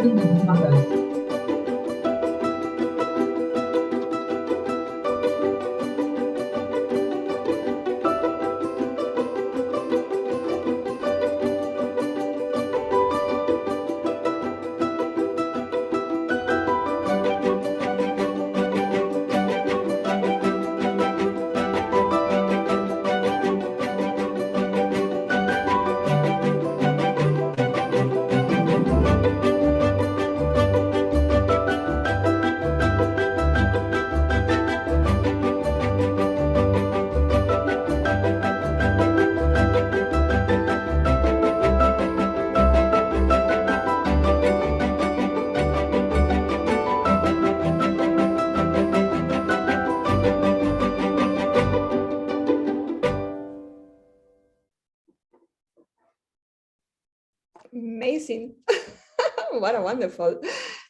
Greetings, mothers. Amazing. What a wonderful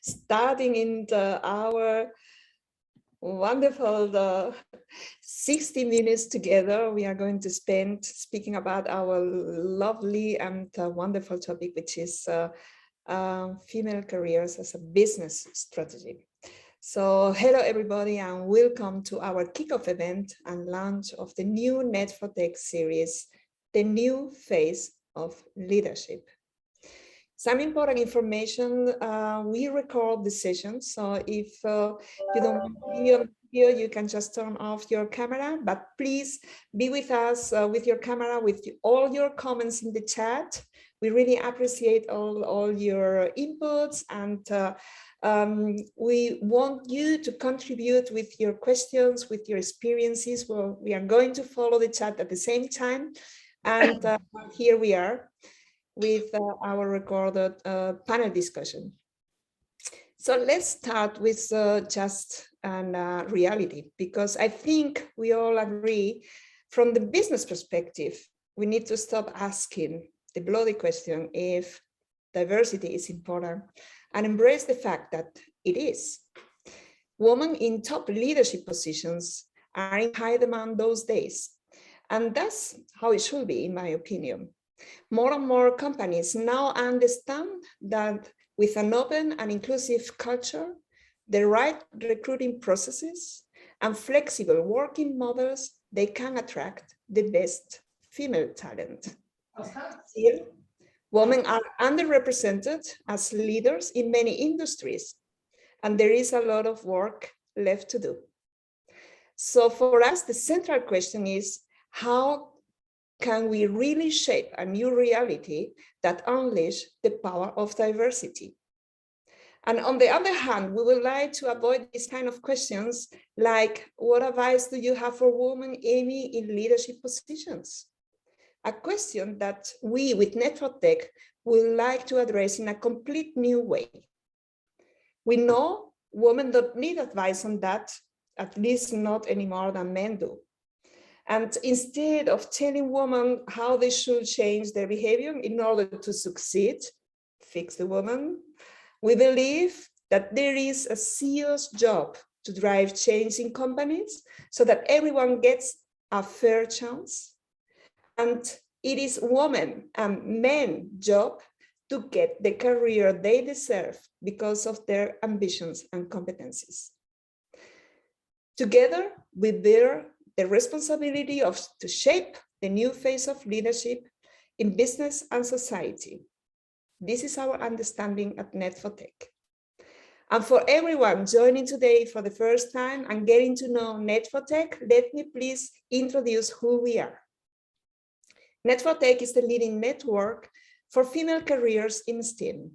starting in our wonderful 60 minutes together. We are going to spend speaking about our lovely and wonderful topic, which is female careers as a business strategy. So hello everybody and welcome to our kickoff event and launch of the new net4tec series, The New Face of Leadership. Some important information, we record the session, so if you don't want to be on video, you can just turn off your camera, but please be with us with your camera, with all your comments in the chat. We really appreciate all your inputs, and we want you to contribute with your questions, with your experiences. Well, we are going to follow the chat at the same time, and here we are with our recorded panel discussion. So let's start with just a reality, because I think we all agree from the business perspective, we need to stop asking the bloody question if diversity is important and embrace the fact that it is. Women in top leadership positions are in high demand those days, and that's how it should be, in my opinion. More and more companies now understand that with an open and inclusive culture, the right recruiting processes and flexible working models, they can attract the best female talent. Still, women are underrepresented as leaders in many industries, and there is a lot of work left to do. So for us, the central question is, how can we really shape a new reality that unleash the power of diversity? And on the other hand, we would like to avoid these kind of questions like, what advice do you have for women aiming in leadership positions? A question that we with net4tec would like to address in a complete new way. We know women don't need advice on that, at least not any more than men do. And instead of telling women how they should change their behavior in order to succeed, fix the woman, we believe that there is a serious job to drive change in companies so that everyone gets a fair chance. And it is women and men's job to get the career they deserve because of their ambitions and competencies. Together, we bear the responsibility to shape the new face of leadership in business and society. This is our understanding at net4tec. And for everyone joining today for the first time and getting to know net4tec, let me please introduce who we are. net4tec is the leading network for female careers in STEM.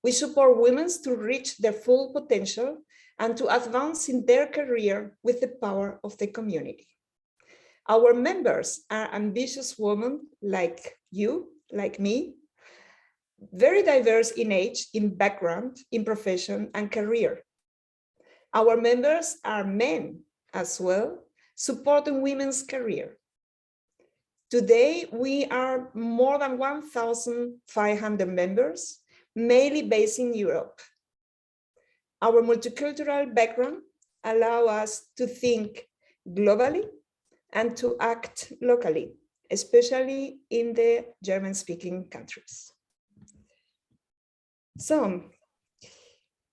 We support women to reach their full potential and to advance in their career with the power of the community. Our members are ambitious women like you, like me, very diverse in age, in background, in profession and career. Our members are men as well, supporting women's career. Today, we are more than 1,500 members, mainly based in Europe. Our multicultural background allows us to think globally and to act locally, especially in the German-speaking countries. So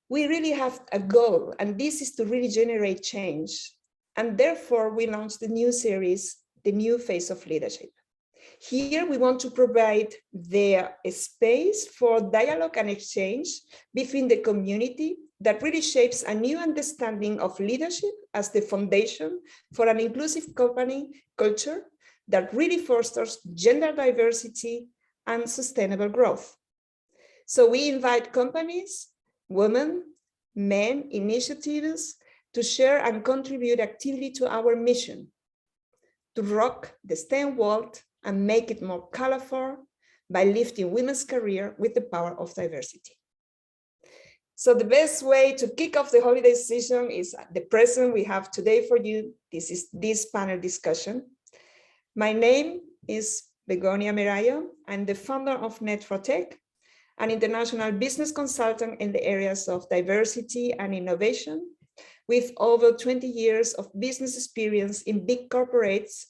we really have a goal, and this is to really generate change. And therefore, we launched the new series, The New Face of Leadership. Here, we want to provide the space for dialogue and exchange between the community that really shapes a new understanding of leadership as the foundation for an inclusive company culture that really fosters gender diversity and sustainable growth. So we invite companies, women, men, initiatives to share and contribute actively to our mission, to rock the STEM world and make it more colorful by lifting women's career with the power of diversity. So the best way to kick off the holiday season is the present we have today for you. This is this panel discussion. My name is Begonia Merayo. I'm the founder of net4tec, an international business consultant in the areas of diversity and innovation, with over 20 years of business experience in big corporates,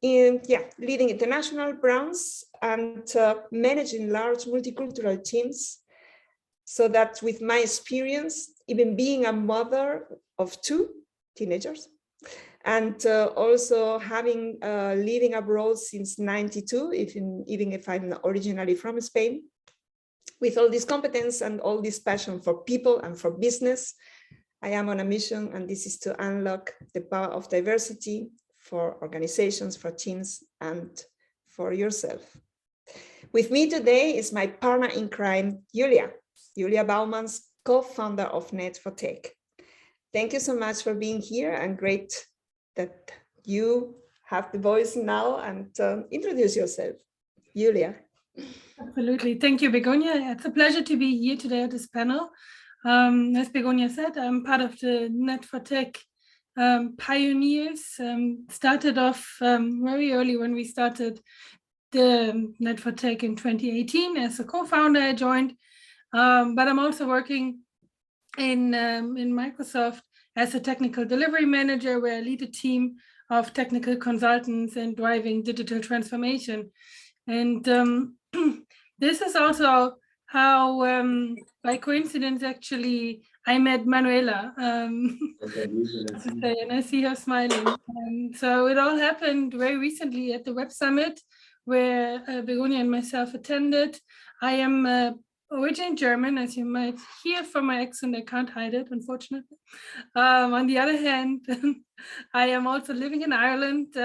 leading international brands and managing large multicultural teams. So that with my experience, even being a mother of 2 teenagers, and also having living abroad since '92, even if I'm originally from Spain, with all this competence and all this passion for people and for business, I am on a mission, and this is to unlock the power of diversity for organizations, for teams, and for yourself. With me today is my partner in crime, Julia Baumanns, co-founder of net4tec. Thank you so much for being here, and great that you have the voice now, and introduce yourself. Julia. Absolutely. Thank you, Begonia. It's a pleasure to be here today at this panel. As Begonia said, I'm part of the net4tec pioneers. Started off very early when we started the net4tec in 2018. As a co-founder, I joined, but I'm also working in Microsoft as a technical delivery manager, where I lead a team of technical consultants and driving digital transformation. And this is also how, by coincidence, actually, I met Manuela. And I see her smiling. So it all happened very recently at the Web Summit, where Begonia and myself attended. I am originally German, as you might hear from my accent. I can't hide it, unfortunately. On the other hand, I am also living in Ireland.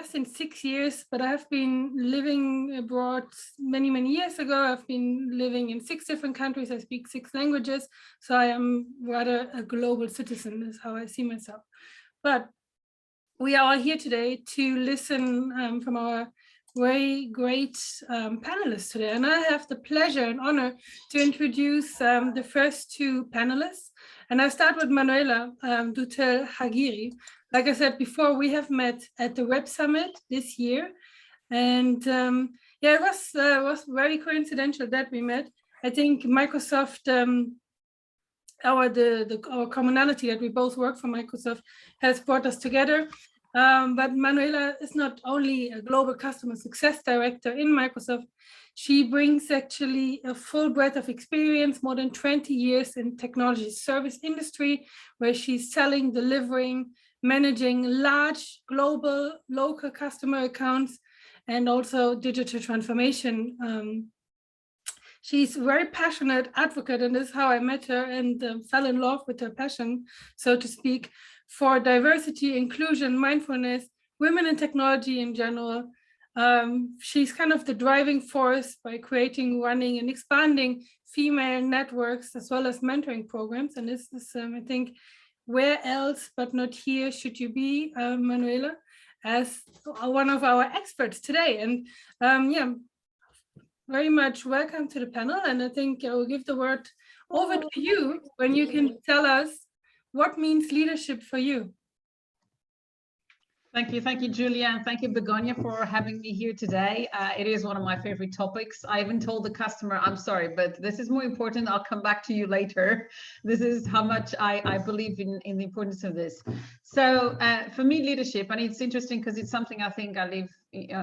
Since 6 years, but I have been living abroad many years ago. I've been living in 6 different countries. I speak 6 languages, so I am rather a global citizen, is how I see myself. But we are all here today to listen from our very great panelists today, and I have the pleasure and honor to introduce the first 2 panelists. And I start with Manuela Dutel-Hagiri. Like I said before, we have met at the Web Summit this year, and it was very coincidental that we met. I think Microsoft, our commonality that we both work for Microsoft, has brought us together. But Manuela is not only a global customer success director in Microsoft. She brings actually a full breadth of experience, more than 20 years in technology service industry, where she's selling, delivering, managing large global local customer accounts, and also digital transformation. She's a very passionate advocate, and this is how I met her and fell in love with her passion, so to speak, for diversity, inclusion, mindfulness, women in technology in general. She's kind of the driving force by creating, running, and expanding female networks, as well as mentoring programs. And this is, I think, where else but not here should you be, Manuela, as one of our experts today. And very much welcome to the panel. And I think I will give the word over to you when you can tell us what means leadership for you. Thank you, Julia, and thank you, Begonia, for having me here today. It is one of my favorite topics. I even told the customer, I'm sorry, but this is more important. I'll come back to you later. This is how much I believe in the importance of this. So for me, leadership, and it's interesting because it's something I think I live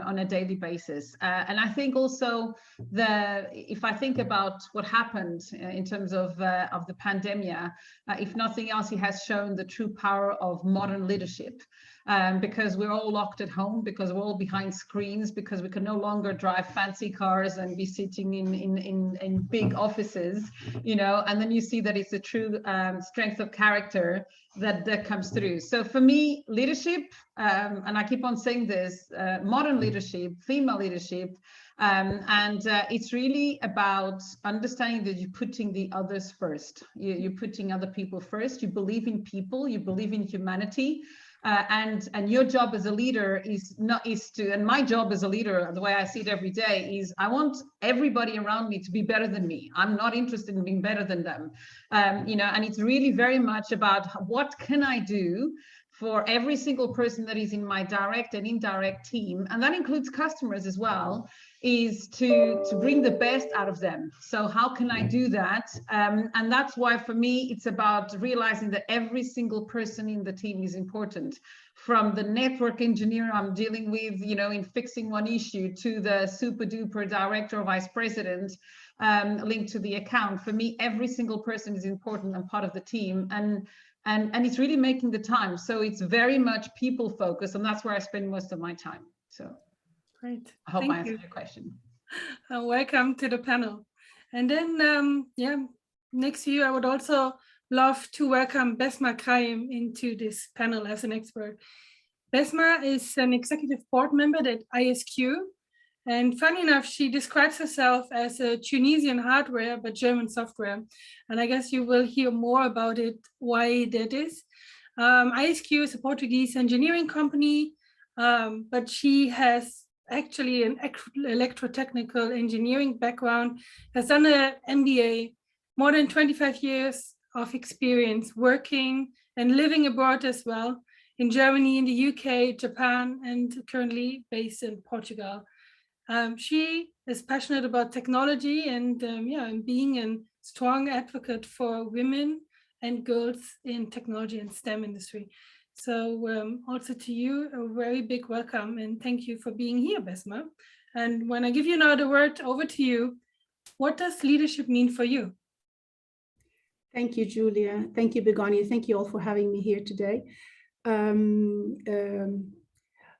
on a daily basis. And I think also if I think about what happened in terms of the pandemic, if nothing else, it has shown the true power of modern leadership. Because we're all locked at home, because we're all behind screens, because we can no longer drive fancy cars and be sitting in big offices, you know, and then you see that it's a true strength of character that comes through. So for me, leadership, and I keep on saying this, modern leadership, female leadership, it's really about understanding that you're putting the others first. You're putting other people first. You believe in people, you believe in humanity. And your job as a leader and my job as a leader, the way I see it every day, is I want everybody around me to be better than me. I'm not interested in being better than them, you know, and it's really very much about what can I do for every single person that is in my direct and indirect team, and that includes customers as well, is to bring the best out of them. So how can I do that? And that's why for me, it's about realizing that every single person in the team is important. From the network engineer I'm dealing with, you know, in fixing one issue, to the super duper director or vice president linked to the account. For me, every single person is important and part of the team. And it's really making the time. So it's very much people focused, and that's where I spend most of my time. So great. I hope Thank I answered you. your question. Welcome to the panel. And then, next to you, I would also love to welcome Besma Kraim into this panel as an expert. Besma is an executive board member at ISQ. And funny enough, she describes herself as a Tunisian hardware, but German software. And I guess you will hear more about it, why that is. ISQ is a Portuguese engineering company, but she has actually an electrotechnical engineering background, has done an MBA, more than 25 years of experience working and living abroad as well, in Germany, in the UK, Japan, and currently based in Portugal. She is passionate about technology and being a strong advocate for women and girls in technology and STEM industry. So also to you, a very big welcome and thank you for being here, Besma. And when I give you now the word over to you, what does leadership mean for you? Thank you, Julia. Thank you, Begonia. Thank you all for having me here today.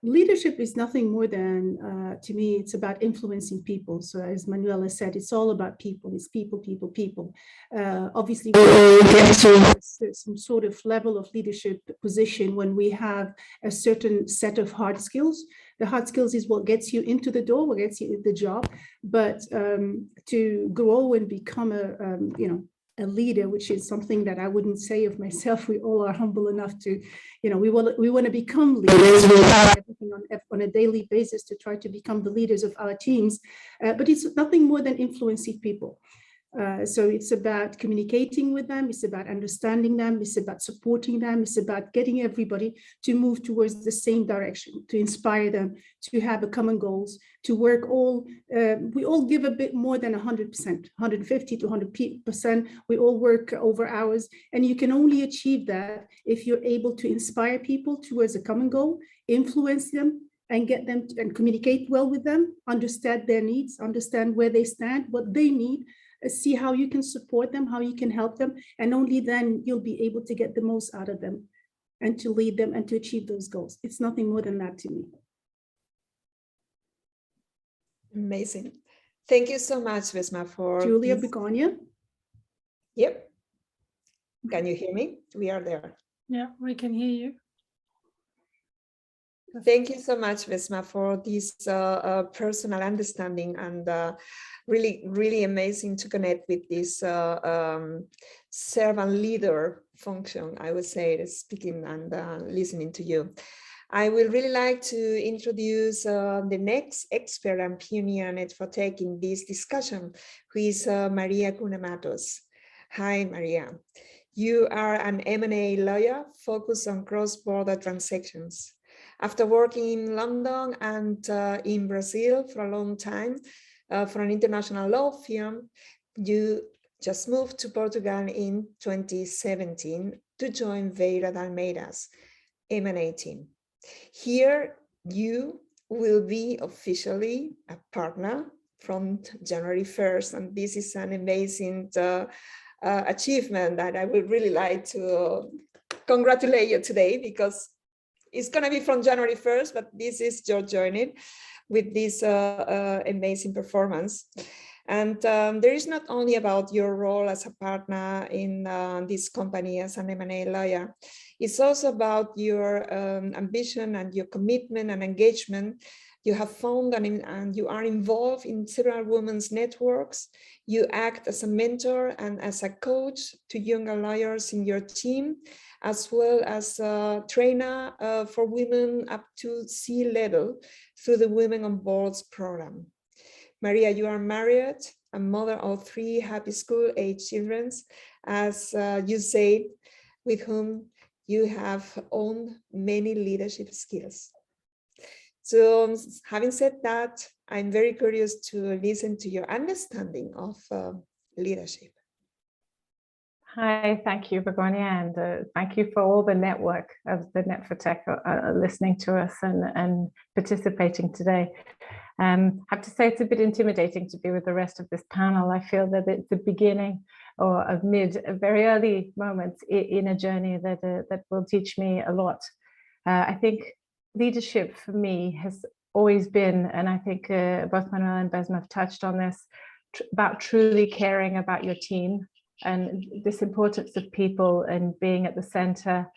Leadership is nothing more than, to me, it's about influencing people. So as Manuela said, it's all about people. It's people, people, people. Obviously, we all get to some sort of level of leadership position when we have a certain set of hard skills. The hard skills is what gets you into the door, what gets you the job. But to grow and become a leader, which is something that I wouldn't say of myself. We all are humble enough to, we want to become leaders. We have everything on a daily basis to try to become the leaders of our teams, but it's nothing more than influencing people. So it's about communicating with them, it's about understanding them, it's about supporting them, it's about getting everybody to move towards the same direction, to inspire them, to have a common goals, to work we all give a bit more than 100%, 150 to 100%. We all work over hours, and you can only achieve that if you're able to inspire people towards a common goal, influence them, and get them and communicate well with them, understand their needs, understand where they stand, what they need, see how you can support them, how you can help them, and only then you'll be able to get the most out of them and to lead them and to achieve those goals. It's nothing more than that to me. Amazing. Thank you so much, Besma, for Julia, Begonia. Yep. Can you hear me? We are there. Yeah, we can hear you. Thank you so much, Besma, for this personal understanding, and really, really amazing to connect with this servant leader function, I would say, speaking and listening to you. I would really like to introduce the next expert and pioneer net4tec in this discussion, who is Maria Cunha-Matos. Hi, Maria. You are an M&A lawyer focused on cross-border transactions. After working in London and in Brazil for a long time for an international law firm, you just moved to Portugal in 2017 to join Veira de Almeida's M&A team. Here, you will be officially a partner from January 1st, and this is an amazing achievement that I would really like to congratulate you today, because it's going to be from January 1st, but this is your journey with this amazing performance. And there is not only about your role as a partner in this company as an M&A lawyer, it's also about your ambition and your commitment and engagement. You have found and you are involved in several women's networks. You act as a mentor and as a coach to younger lawyers in your team, as well as a trainer for women up to C-level through the Women on Boards program. Maria, you are married, a mother of 3 happy school-age children, as you said, with whom you have owned many leadership skills. So having said that, I'm very curious to listen to your understanding of leadership. Hi, thank you, Begonia, and thank you for all the network of the net4tec listening to us and participating today. I have to say it's a bit intimidating to be with the rest of this panel. I feel that it's the beginning or of very early moments in a journey that will teach me a lot. I think leadership for me has always been, and I think both Manuel and Besma have touched on this, about truly caring about your team. And this importance of people and being at the center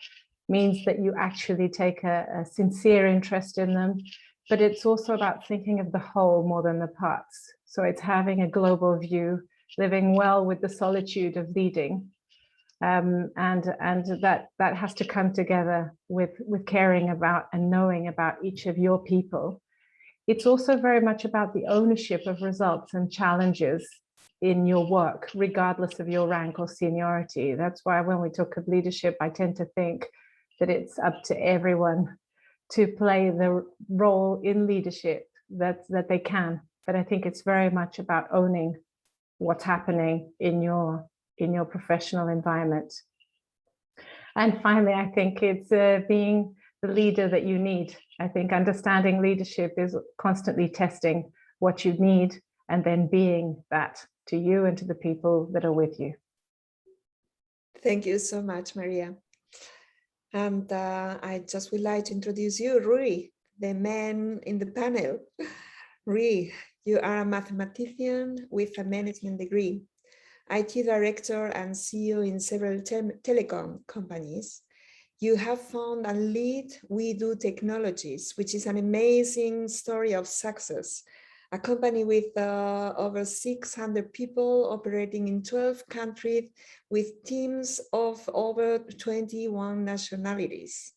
means that you actually take a sincere interest in them, but it's also about thinking of the whole more than the parts. So it's having a global view, living well with the solitude of leading. And that has to come together with caring about and knowing about each of your people. It's also very much about the ownership of results and challenges in your work, regardless of your rank or seniority. That's why when we talk of leadership, I tend to think that it's up to everyone to play the role in leadership that they can. But I think it's very much about owning what's happening in your professional environment. And finally, I think it's being the leader that you need. I think understanding leadership is constantly testing what you need and then being that to you and to the people that are with you. Thank you so much, Maria. And I just would like to introduce you, Rui, the man in the panel. Rui, you are a mathematician with a management degree, IT director and CEO in several telecom companies. You have found and lead We Do Technologies, which is an amazing story of success. A company with over 600 people operating in 12 countries with teams of over 21 nationalities.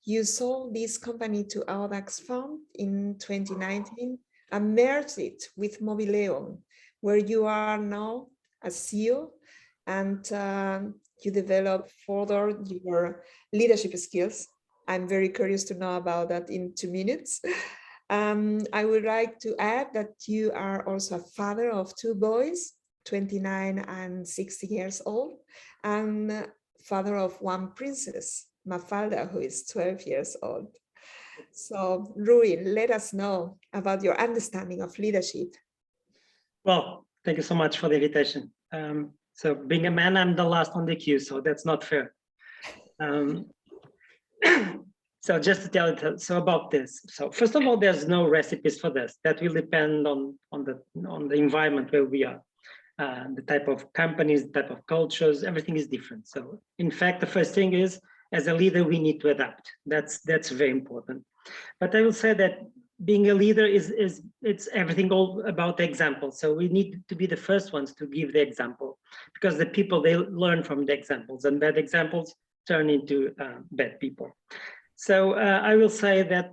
You sold this company to Audax Fund in 2019 and merged it with Mobileo, where you are now a CEO, and you develop further your leadership skills. I'm very curious to know about that in 2 minutes. I would like to add that you are also a father of 2 boys, 29 and 60 years old, and father of 1 princess, Mafalda, who is 12 years old. So, Rui, let us know about your understanding of leadership. Well, thank you so much for the invitation. So being a man, I'm the last on the queue, so that's not fair. So just to tell you so about this. So first of all, there's no recipes for this. That will depend on the environment where we are. The type of companies, the type of cultures, everything is different. So in fact, the first thing is, as a leader, we need to adapt. That's very important. But I will say that being a leader it's everything all about the example. So we need to be the first ones to give the example, because the people, they learn from the examples, and bad examples turn into bad people. So I will say that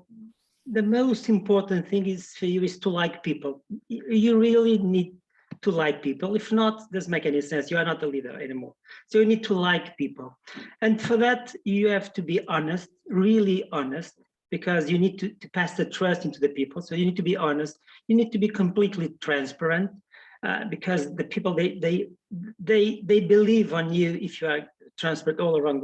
the most important thing is for you is to like people. You really need to like people. If not, it doesn't make any sense. You are not a leader anymore. So you need to like people. And for that, you have to be honest, really honest, because you need to pass the trust into the people. So you need to be honest. You need to be completely transparent, because the people, they believe on you if you are transparent all around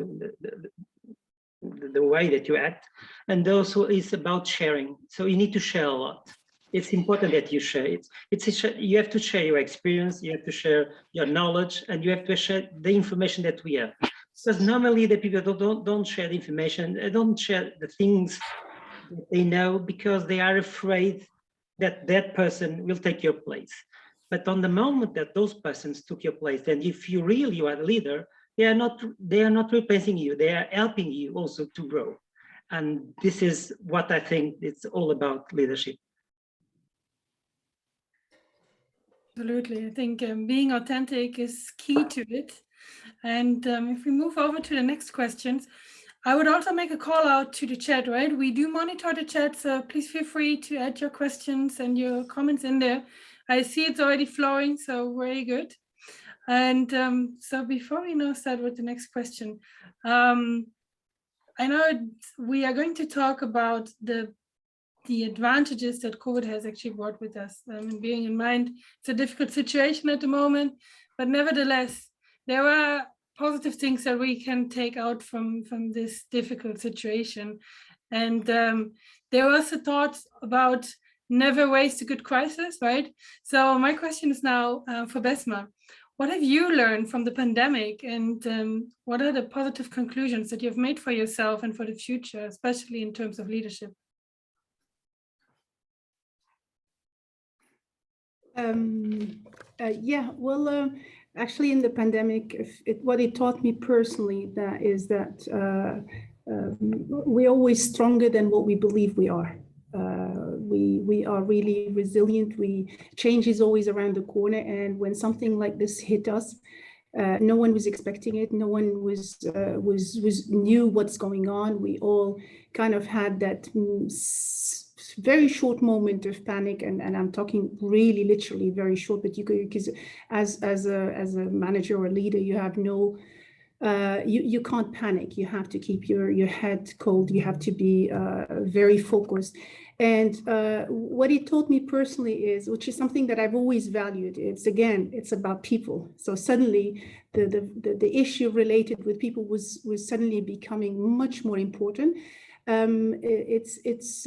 the way that you act. And also it's about sharing. So you need to share a lot. It's important that you share it. You have to share your experience, you have to share your knowledge, and you have to share the information that we have. Because normally the people don't share the information, they don't share the things that they know, because they are afraid that that person will take your place. But on the moment that those persons took your place, and if you really are the leader, they are not replacing you, they are helping you also to grow. And this is what I think it's all about, leadership. Absolutely. I think being authentic is key to it. And if we move over to the next questions, I would also make a call out to the chat, right? We do monitor the chat, so please feel free to add your questions and your comments in there. I see it's already flowing, so very good. And so before we now start with the next question, I know we are going to talk about the advantages that COVID has actually brought with us. And bearing in mind, it's a difficult situation at the moment, but nevertheless, there are positive things that we can take out from this difficult situation. And there was a thought about never waste a good crisis, right? So my question is now for Besma. What have you learned from the pandemic, and what are the positive conclusions that you've made for yourself and for the future, especially in terms of leadership? Yeah, well, actually in the pandemic, what it taught me personally is that we're always stronger than what we believe we are. We are really resilient. Change is always around the corner, and when something like this hit us, no one was expecting it. No one knew what's going on. We all kind of had that very short moment of panic, and I'm talking really literally very short, but because as a manager or a leader, you have no you can't panic. You have to keep your head cold. You have to be very focused. And what it taught me personally is, which is something that I've always valued, it's about people. So suddenly the issue related with people was suddenly becoming much more important. It's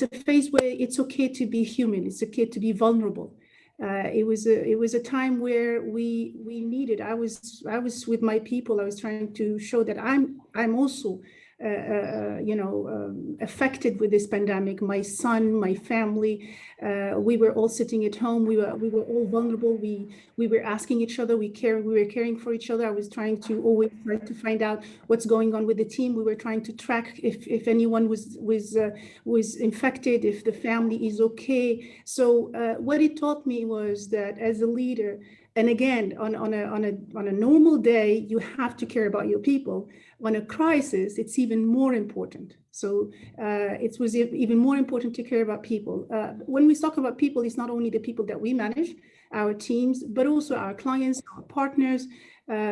a phase where it's okay to be human. It's okay to be vulnerable. It was a time where we needed. I was with my people. I was trying to show that I'm also affected with this pandemic. My son, my family, we were all sitting at home. We were all vulnerable. We were asking each other. We were caring for each other. I was trying to always try to find out what's going on with the team. We were trying to track if anyone was infected, if the family is okay. So what it taught me was that as a leader, and again, on a normal day, you have to care about your people. On a crisis, it's even more important. So it was even more important to care about people. When we talk about people, it's not only the people that we manage, our teams, but also our clients, our partners.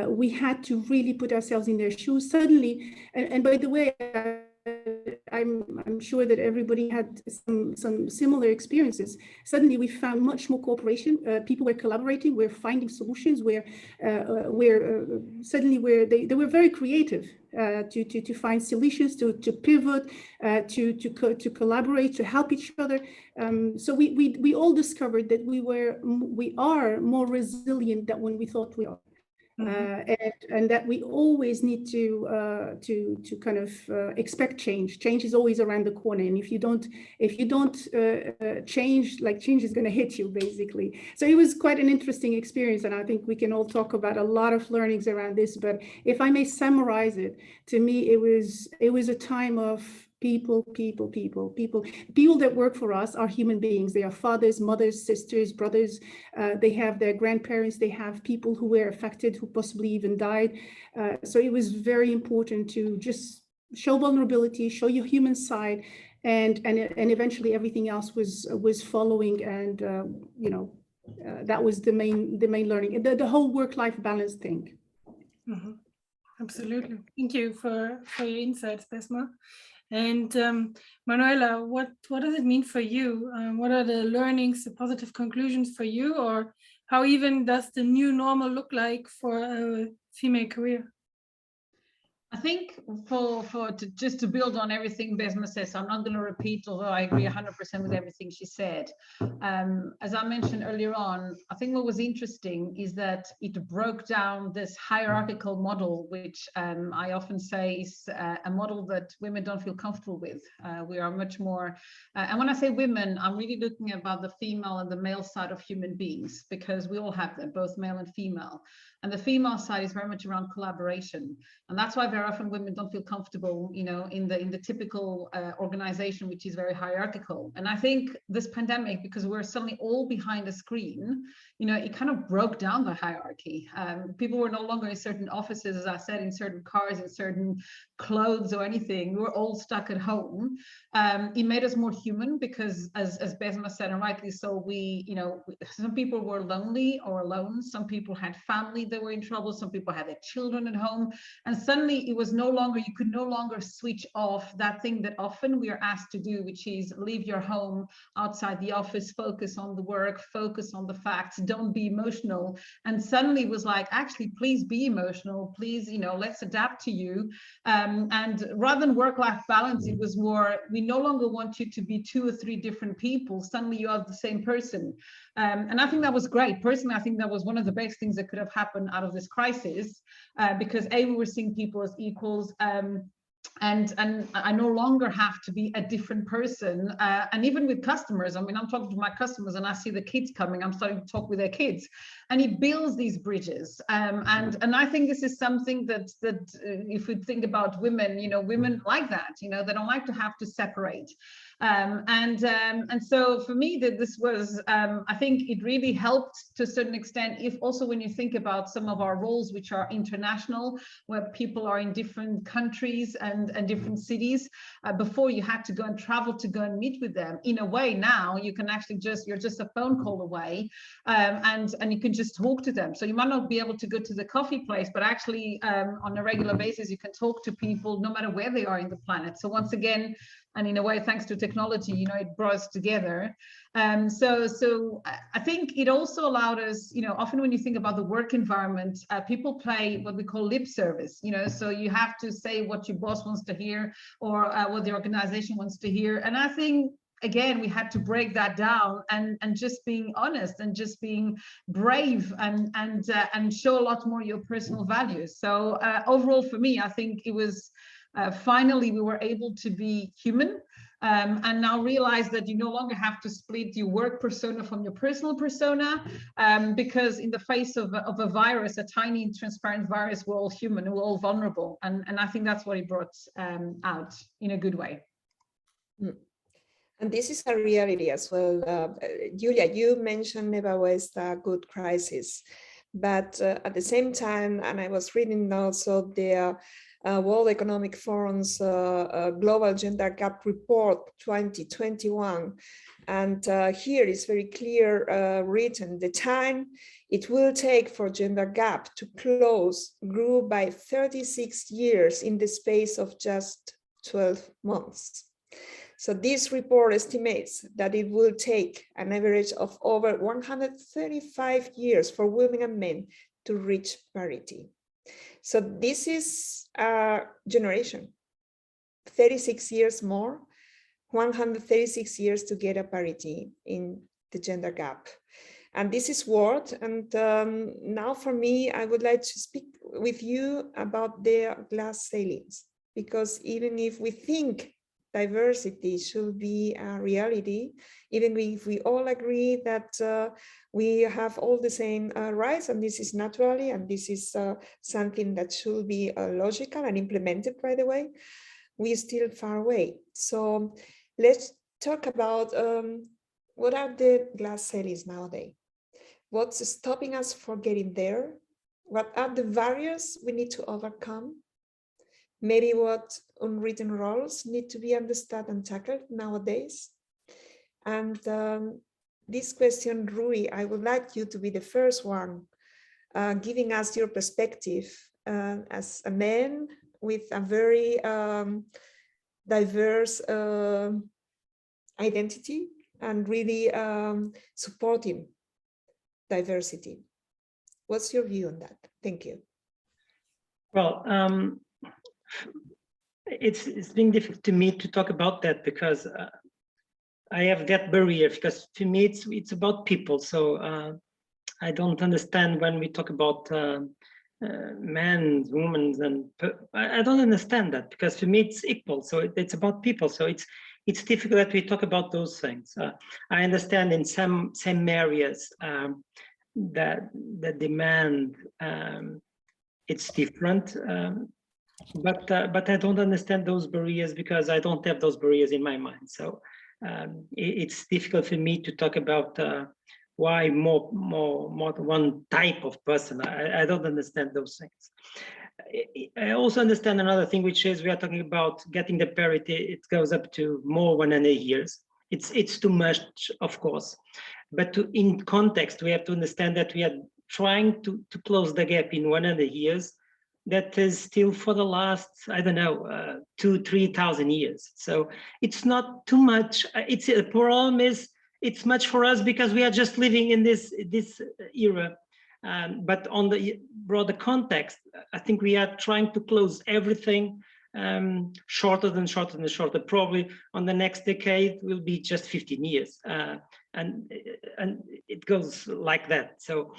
We had to really put ourselves in their shoes suddenly. And by the way, I'm sure that everybody had some similar experiences. Suddenly, we found much more cooperation. People were collaborating. We're finding solutions. Suddenly they were very creative to find solutions, to pivot, to collaborate, to help each other. So we all discovered that we are more resilient than when we thought we are. And that we always need to kind of expect change. Change is always around the corner, and if you don't change, like change is going to hit you basically. So it was quite an interesting experience, and I think we can all talk about a lot of learnings around this. But if I may summarize it, to me, it was a time of people that work for us are human beings. They are fathers, mothers, sisters, brothers. They have their grandparents. They have people who were affected, who possibly even died. So it was very important to just show vulnerability, show your human side, and eventually everything else was following. And that was the main learning. The whole work-life balance thing. Absolutely. Thank you for your insights, Besma. And Manuela, what does it mean for you? What are the learnings, the positive conclusions for you, or how even does the new normal look like for a female career? I think just to build on everything Besma says, I'm not going to repeat, although I agree 100% with everything she said. As I mentioned earlier on, I think what was interesting is that it broke down this hierarchical model, which I often say is a model that women don't feel comfortable with. We are much more, and when I say women, I'm really looking about the female and the male side of human beings, because we all have them, both male and female. And the female side is very much around collaboration. And that's why very often women don't feel comfortable, you know, in the typical organization, which is very hierarchical. And I think this pandemic, because we're suddenly all behind a screen, you know, it kind of broke down the hierarchy. People were no longer in certain offices, as I said, in certain cars, in certain clothes or anything. We were all stuck at home. It made us more human because, as Besma said, and rightly so, we, you know, some people were lonely or alone. Some people had family that were in trouble. Some people had their children at home. And suddenly it was no longer, you could no longer switch off that thing that often we are asked to do, which is leave your home outside the office, focus on the work, focus on the facts, don't be emotional. And suddenly it was like, actually, please be emotional. Please, you know, let's adapt to you. And rather than work-life balance, it was more, we no longer want you to be 2 or 3 different people. Suddenly you are the same person. And I think that was great. Personally, I think that was one of the best things that could have happened out of this crisis, because A, we were seeing people as equals, and I no longer have to be a different person. And even with customers, I mean, I'm talking to my customers and I see the kids coming, I'm starting to talk with their kids, and it builds these bridges. And I think this is something that if we think about women, you know, women like that, you know, they don't like to have to separate. And so for me, that this was, I think it really helped to a certain extent, if also when you think about some of our roles, which are international, where people are in different countries and different cities. Before you had to go and travel to go and meet with them. In a way, now you can actually you're just a phone call away, and you can just talk to them. So you might not be able to go to the coffee place, but actually on a regular basis, you can talk to people no matter where they are in the planet. So once again, and in a way, thanks to technology, you know, it brought us together. So I think it also allowed us, you know, often when you think about the work environment, people play what we call lip service, you know, so you have to say what your boss wants to hear, or what the organization wants to hear. And I think, again, we had to break that down and just being honest and just being brave and show a lot more your personal values. So overall, for me, I think it was finally we were able to be human, and now realize that you no longer have to split your work persona from your personal persona, because in the face of a virus, a tiny transparent virus, we're all human and we're all vulnerable. And I think that's what it brought out in a good way. And this is a reality as well. Julia, you mentioned never waste a good crisis, but at the same time, and I was reading also the World Economic Forum's Global Gender Gap Report 2021. And here is very clear written, the time it will take for gender gap to close grew by 36 years in the space of just 12 months. So this report estimates that it will take an average of over 135 years for women and men to reach parity. So this is a generation, 36 years more, 136 years to get a parity in the gender gap. And this is what, and now for me, I would like to speak with you about the glass ceilings, because even if we think diversity should be a reality, even if we all agree that we have all the same rights, and this is naturally, and this is something that should be logical and implemented right away, we are still far away. So let's talk about what are the glass ceilings nowadays? What's stopping us from getting there? What are the barriers we need to overcome? Maybe what unwritten roles need to be understood and tackled nowadays. And this question, Rui, I would like you to be the first one, giving us your perspective as a man with a very diverse identity and really supporting diversity. What's your view on that? Thank you. Well, it's been difficult to me to talk about that because I have that barrier, because to me it's about people. So I don't understand when we talk about men, women, and I don't understand that, because for me it's equal. So it's about people. So it's difficult that we talk about those things. I understand in some areas that the demand it's different, but I don't understand those barriers because I don't have those barriers in my mind. So it's difficult for me to talk about why more one type of person. I don't understand those things. I also understand another thing, which is we are talking about getting the parity. It goes up to more 100 years. It's too much, of course, but in context, we have to understand that we are trying to close the gap in 100 years. That is still for the last, I don't know, 2,000-3,000 years. So it's not too much. The problem is it's much for us because we are just living in this era. But on the broader context, I think we are trying to close everything shorter and shorter and shorter. Probably on the next decade will be just 15 years, and it goes like that. So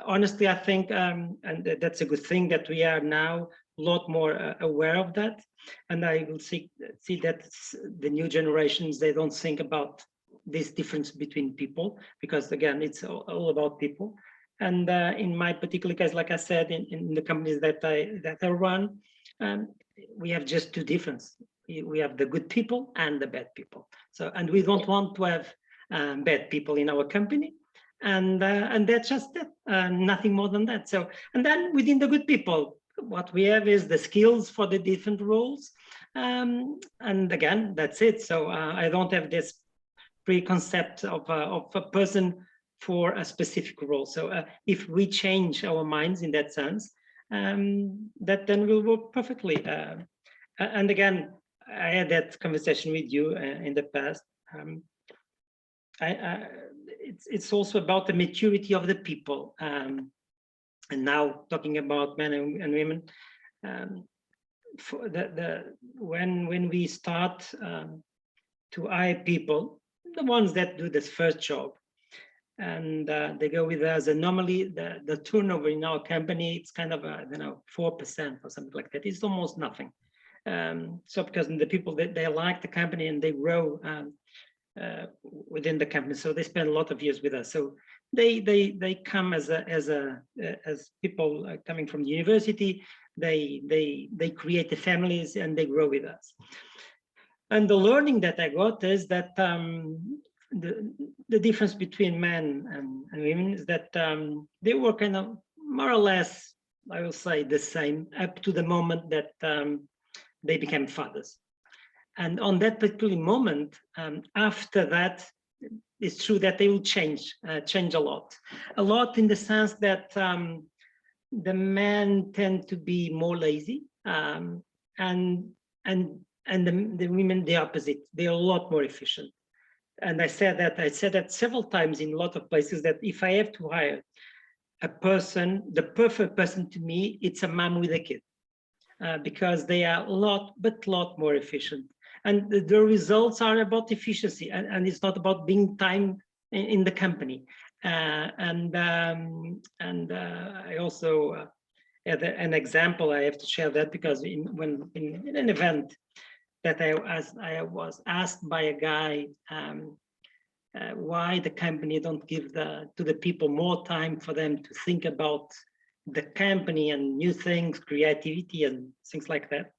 honestly, I think, and that's a good thing that we are now a lot more aware of that, and I will see that the new generations, they don't think about this difference between people, because again, it's all about people. And in my particular case, like I said, in the companies that I run, we have just two differences. We have the good people and the bad people. So, and we don't want to have bad people in our company. And that's just it, nothing more than that. So, and then within the good people, what we have is the skills for the different roles. And again, that's it. So I don't have this preconcept of a person for a specific role. So if we change our minds in that sense, that then will work perfectly. And again, I had that conversation with you in the past. It's also about the maturity of the people. And now talking about men and women, for when we start to hire people, the ones that do this first job, and they go with us, and normally the turnover in our company, it's kind of I don't know, 4% or something like that. It's almost nothing. So because the people they like the company and they grow within the company, so they spend a lot of years with us. So they come as people coming from the university. They create the families and they grow with us. And the learning that I got is that the difference between men and women is that they were kind of more or less, I will say, the same up to the moment that they became fathers. And on that particular moment, after that, it's true that they will change a lot in the sense that the men tend to be more lazy, and the women the opposite. They are a lot more efficient. And I said that several times in a lot of places, that if I have to hire a person, the perfect person to me, it's a mom with a kid, because they are a lot more efficient. And the results are about efficiency, and it's not about being time in the company. And I also had an example. I have to share that because in an event that I was asked by a guy why the company don't give to the people more time for them to think about the company and new things, creativity and things like that.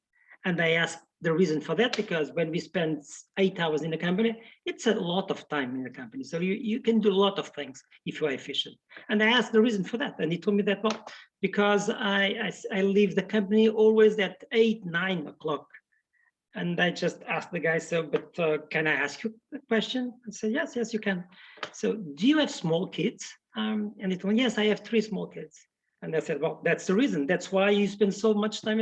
And I asked the reason for that, because when we spend 8 hours in the company, it's a lot of time in the company. So you can do a lot of things if you are efficient. And I asked the reason for that. And he told me that, well, because I leave the company always at 8-9 o'clock. And I just asked the guy, so, but can I ask you a question? I said, yes, you can. So do you have small kids? And he told me, yes, I have 3 small kids. And I said, well, that's the reason. That's why you spend so much time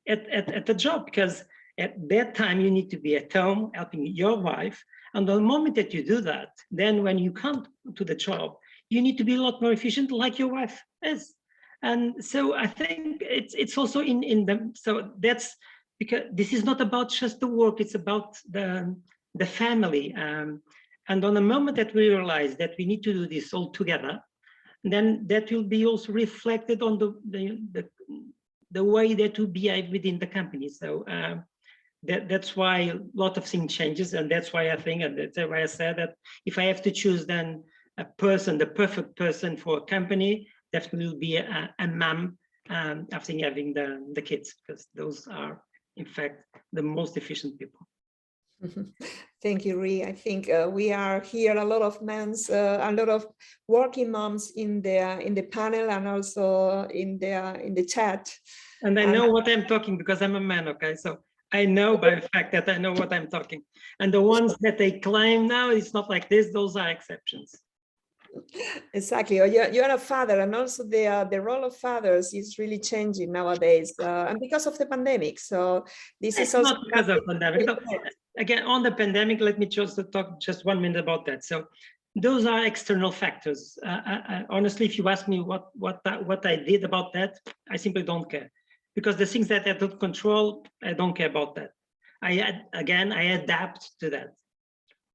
at the job, because At that time, you need to be at home helping your wife. And the moment that you do that, then when you come to the job, you need to be a lot more efficient like your wife is. And so I think it's also in the, so that's because this is not about just the work, it's about the family. And on the moment that we realize that we need to do this all together, then that will be also reflected on the way that we behave within the company. So that's why a lot of things changes, and that's why I think, and that's why I said that if I have to choose then a person, the perfect person for a company, definitely will be a mom after having the kids, because those are in fact the most efficient people. Thank you, Ree. I think we are here a lot of moms, a lot of working moms in the panel and also in the chat. And I know what I'm talking because I'm a man. Okay, so I know by the fact that I know what I'm talking. And the ones that they claim now it's not like this; those are exceptions. Exactly. You're a father, and also the role of fathers is really changing nowadays, and because of the pandemic. So this is also not because of pandemic. No, again, on the pandemic, let me just talk just 1 minute about that. So those are external factors. Honestly, if you ask me what I did about that, I simply don't care, because the things that I don't control, I don't care about that. I adapt to that.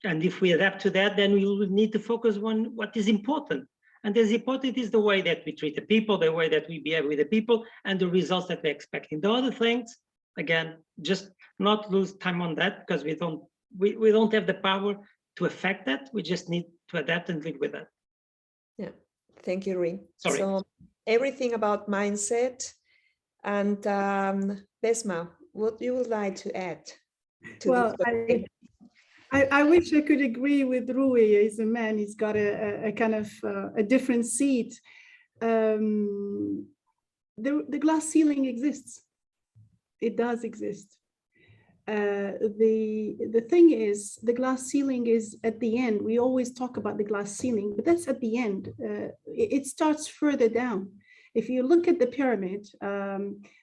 And if we adapt to that, then we will need to focus on what is important. And as important is the way that we treat the people, the way that we behave with the people, and the results that we're expecting. The other things, again, just not lose time on that, because we don't have the power to affect that. We just need to adapt and live with that. Yeah, thank you, Ree. Sorry. So everything about mindset. And Besma, what you would like to add to Well, this? I wish I could agree with Rui. He's a man, he's got a kind of a different seat. The glass ceiling exists. It does exist. The thing is, the glass ceiling is at the end. We always talk about the glass ceiling, but that's at the end. It starts further down. If you look at the pyramid,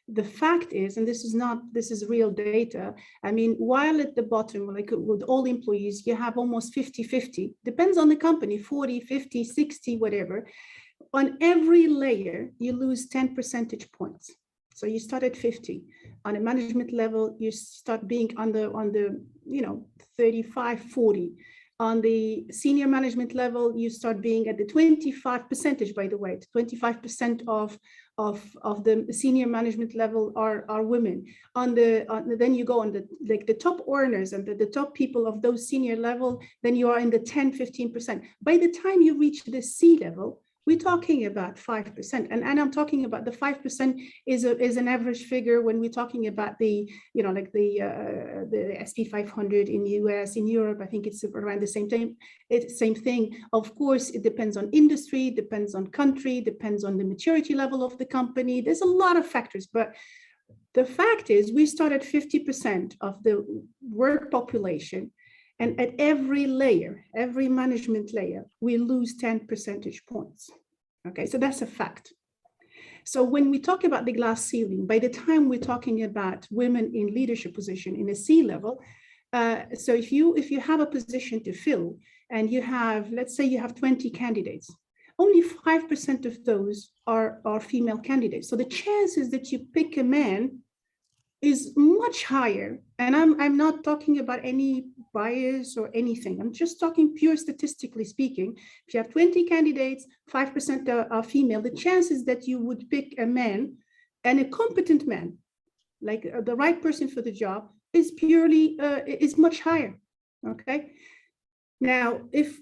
the fact is, and this is real data. I mean, while at the bottom, like with all employees, you have almost 50-50, depends on the company, 40, 50, 60, whatever. On every layer, you lose 10 percentage points. So you start at 50. On a management level, you start being on the 35, 40. On the senior management level, you start being at the 25%, by the way, 25% of the senior management level are women. Then you go on the top earners and the top people of those senior level, then you are in the 10-15%. By the time you reach the C level, we're talking about 5%, and I'm talking about the 5% is an average figure when we're talking about the SP 500 in the US, in Europe. I think it's around the same time. It's same thing. Of course, it depends on industry, depends on country, depends on the maturity level of the company. There's a lot of factors, but the fact is we start at 50% of the work population. And at every layer, every management layer, we lose 10 percentage points. Okay, so that's a fact. So when we talk about the glass ceiling, by the time we're talking about women in leadership position in a C level, so if you have a position to fill and you have, let's say you have 20 candidates, only 5% of those are female candidates. So the chances that you pick a man is much higher. And I'm not talking about any bias or anything. I'm just talking pure statistically speaking. If you have 20 candidates, 5% are female, the chances that you would pick a man, and a competent man, like the right person for the job, is purely, is much higher, okay? Now, if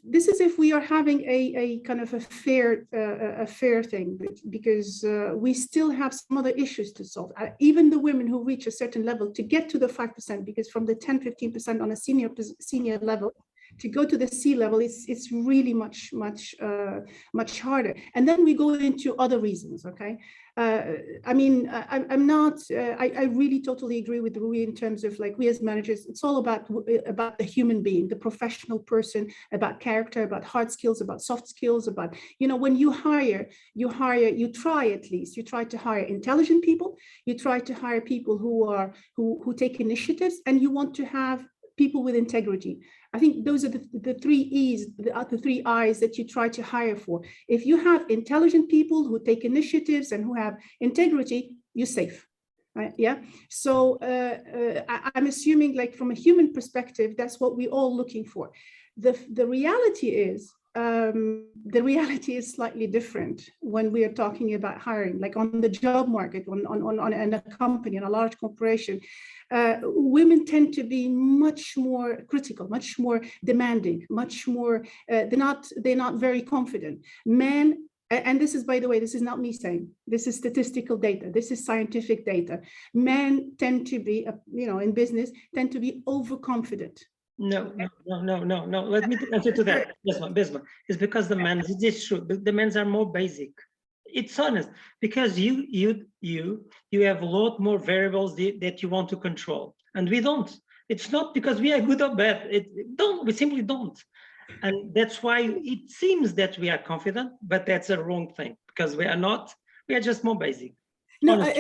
we are having a kind of a fair thing, because we still have some other issues to solve. Even the women who reach a certain level to get to the 5%, because from the 10-15% on a senior level, To go to the C-level, it's really much harder. And then we go into other reasons, okay? I mean, I really totally agree with Rui in terms of like, we as managers, it's all about the human being, the professional person, about character, about hard skills, about soft skills, about, you know, when you try to hire intelligent people, you try to hire people who take initiatives, and you want to have people with integrity. I think those are the three E's, the three I's that you try to hire for. If you have intelligent people who take initiatives and who have integrity, you're safe. Right? Yeah. So I'm assuming, like, from a human perspective, that's what we're all looking for. The reality is slightly different when we are talking about hiring, like on the job market, on a company, on a large corporation. Women tend to be much more critical, much more demanding, much more, they're not very confident. Men, and this is, by the way, this is not me saying, this is statistical data, this is scientific data. Men tend to be, in business, tend to be overconfident. No. Let me answer to that. Bisma. It's because the men, it is true, the men are more basic. It's honest, because you have a lot more variables that you want to control, and we don't. It's not because we are good or bad. We simply don't. And that's why it seems that we are confident, but that's a wrong thing, because we are not. We are just more basic. No,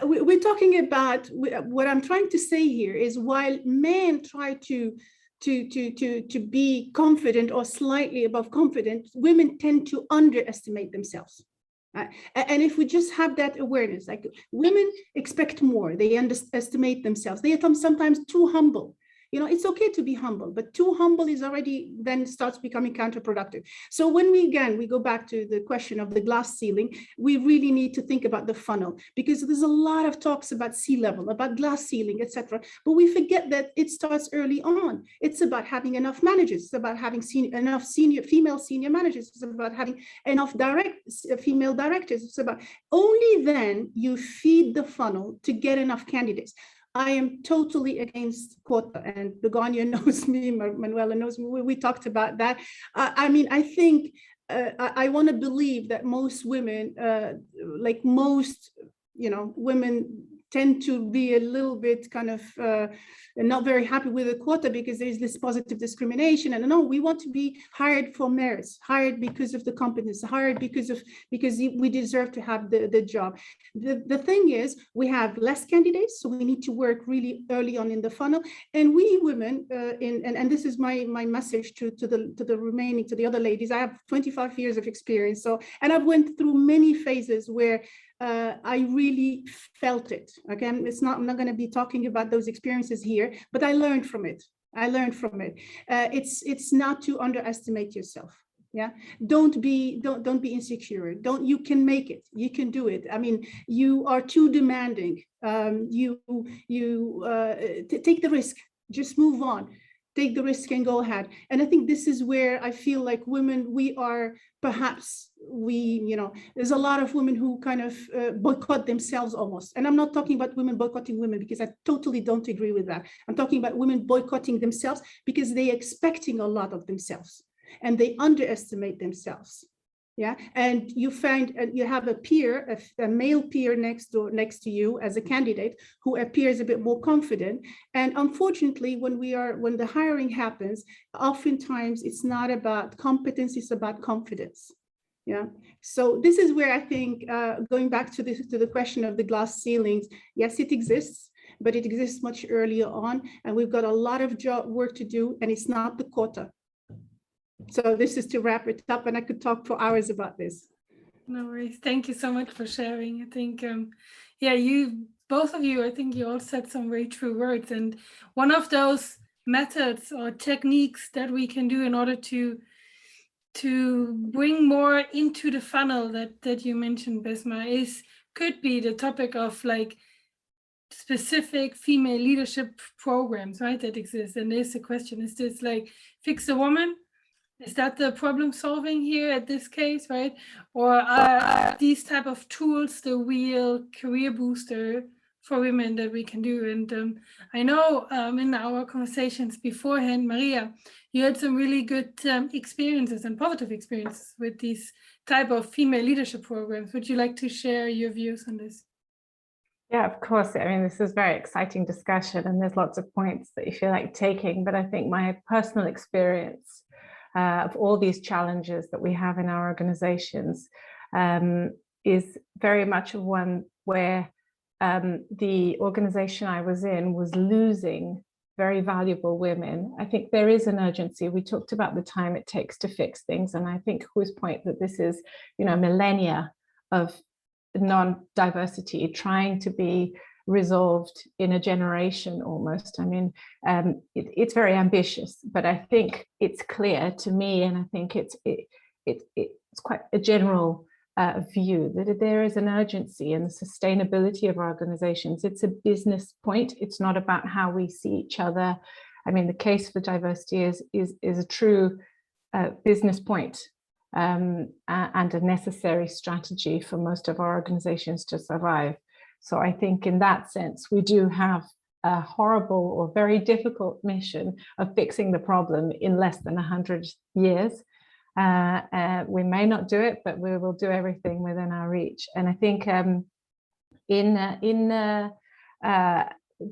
we're talking about, what I'm trying to say here is, while men try to be confident or slightly above confident, women tend to underestimate themselves. And if we just have that awareness, like, women expect more, they underestimate themselves, they are sometimes too humble. You know, it's okay to be humble, but too humble is already then starts becoming counterproductive. So when we go back to the question of the glass ceiling, we really need to think about the funnel, because there's a lot of talks about C-level, about glass ceiling, etc. But we forget that it starts early on. It's about having enough managers. It's about having enough female senior managers. It's about having enough female directors. It's about, only then you feed the funnel to get enough candidates. I am totally against quota, and Begonia knows me, Manuela knows me, we talked about that. I mean, I think, I want to believe that most women, like most, women tend to be a little bit kind of not very happy with the quota, because there's this positive discrimination. And no, we want to be hired for merits, hired because of the competence, hired because we deserve to have the job. The thing is, we have less candidates, so we need to work really early on in the funnel. And we women, and this is my message to the other ladies. I have 25 years of experience, so, and I've went through many phases where I really felt it. Okay, I'm not going to be talking about those experiences here, but I learned from it. It's not to underestimate yourself. Yeah, don't be insecure. You can make it. You can do it. I mean, you are too demanding. Take the risk. Just move on. Take the risk and go ahead. And I think this is where I feel like women, there's a lot of women who kind of boycott themselves almost. And I'm not talking about women boycotting women, because I totally don't agree with that. I'm talking about women boycotting themselves because they're expecting a lot of themselves and they underestimate themselves. Yeah, and you have a peer, a male peer next to you as a candidate who appears a bit more confident. And unfortunately, when the hiring happens, oftentimes it's not about competence, it's about confidence. Yeah, so this is where I think, going back to the question of the glass ceilings, yes, it exists, but it exists much earlier on, and we've got a lot of work to do, and it's not the quota. So this is to wrap it up, and I could talk for hours about this. No worries. Thank you so much for sharing. I think, both of you, I think you all said some very true words. And one of those methods or techniques that we can do in order to bring more into the funnel that you mentioned, Bisma, could be the topic of like specific female leadership programs, right, that exist. And there's a question, is this like fix a woman? Is that the problem solving here at this case, right? Or are these type of tools the real career booster for women that we can do. And I know in our conversations beforehand, Maria, you had some really good experiences and positive experiences with these type of female leadership programs. Would you like to share your views on this? Yeah, of course. I mean, this is very exciting discussion and there's lots of points that you feel like taking, but I think my personal experience of all these challenges that we have in our organizations is very much one where the organization I was in was losing very valuable women. I think there is an urgency. We talked about the time it takes to fix things, and I think Hu's point that this is, millennia of non-diversity trying to be resolved in a generation almost. I mean, it's very ambitious, but I think it's clear to me, and I think it's quite a general view that there is an urgency in the sustainability of our organizations. It's a business point. It's not about how we see each other. I mean, the case for diversity is a true business point. And a necessary strategy for most of our organizations to survive. So I think in that sense, we do have a horrible or very difficult mission of fixing the problem in less than 100 years. We may not do it, but we will do everything within our reach. And I think in the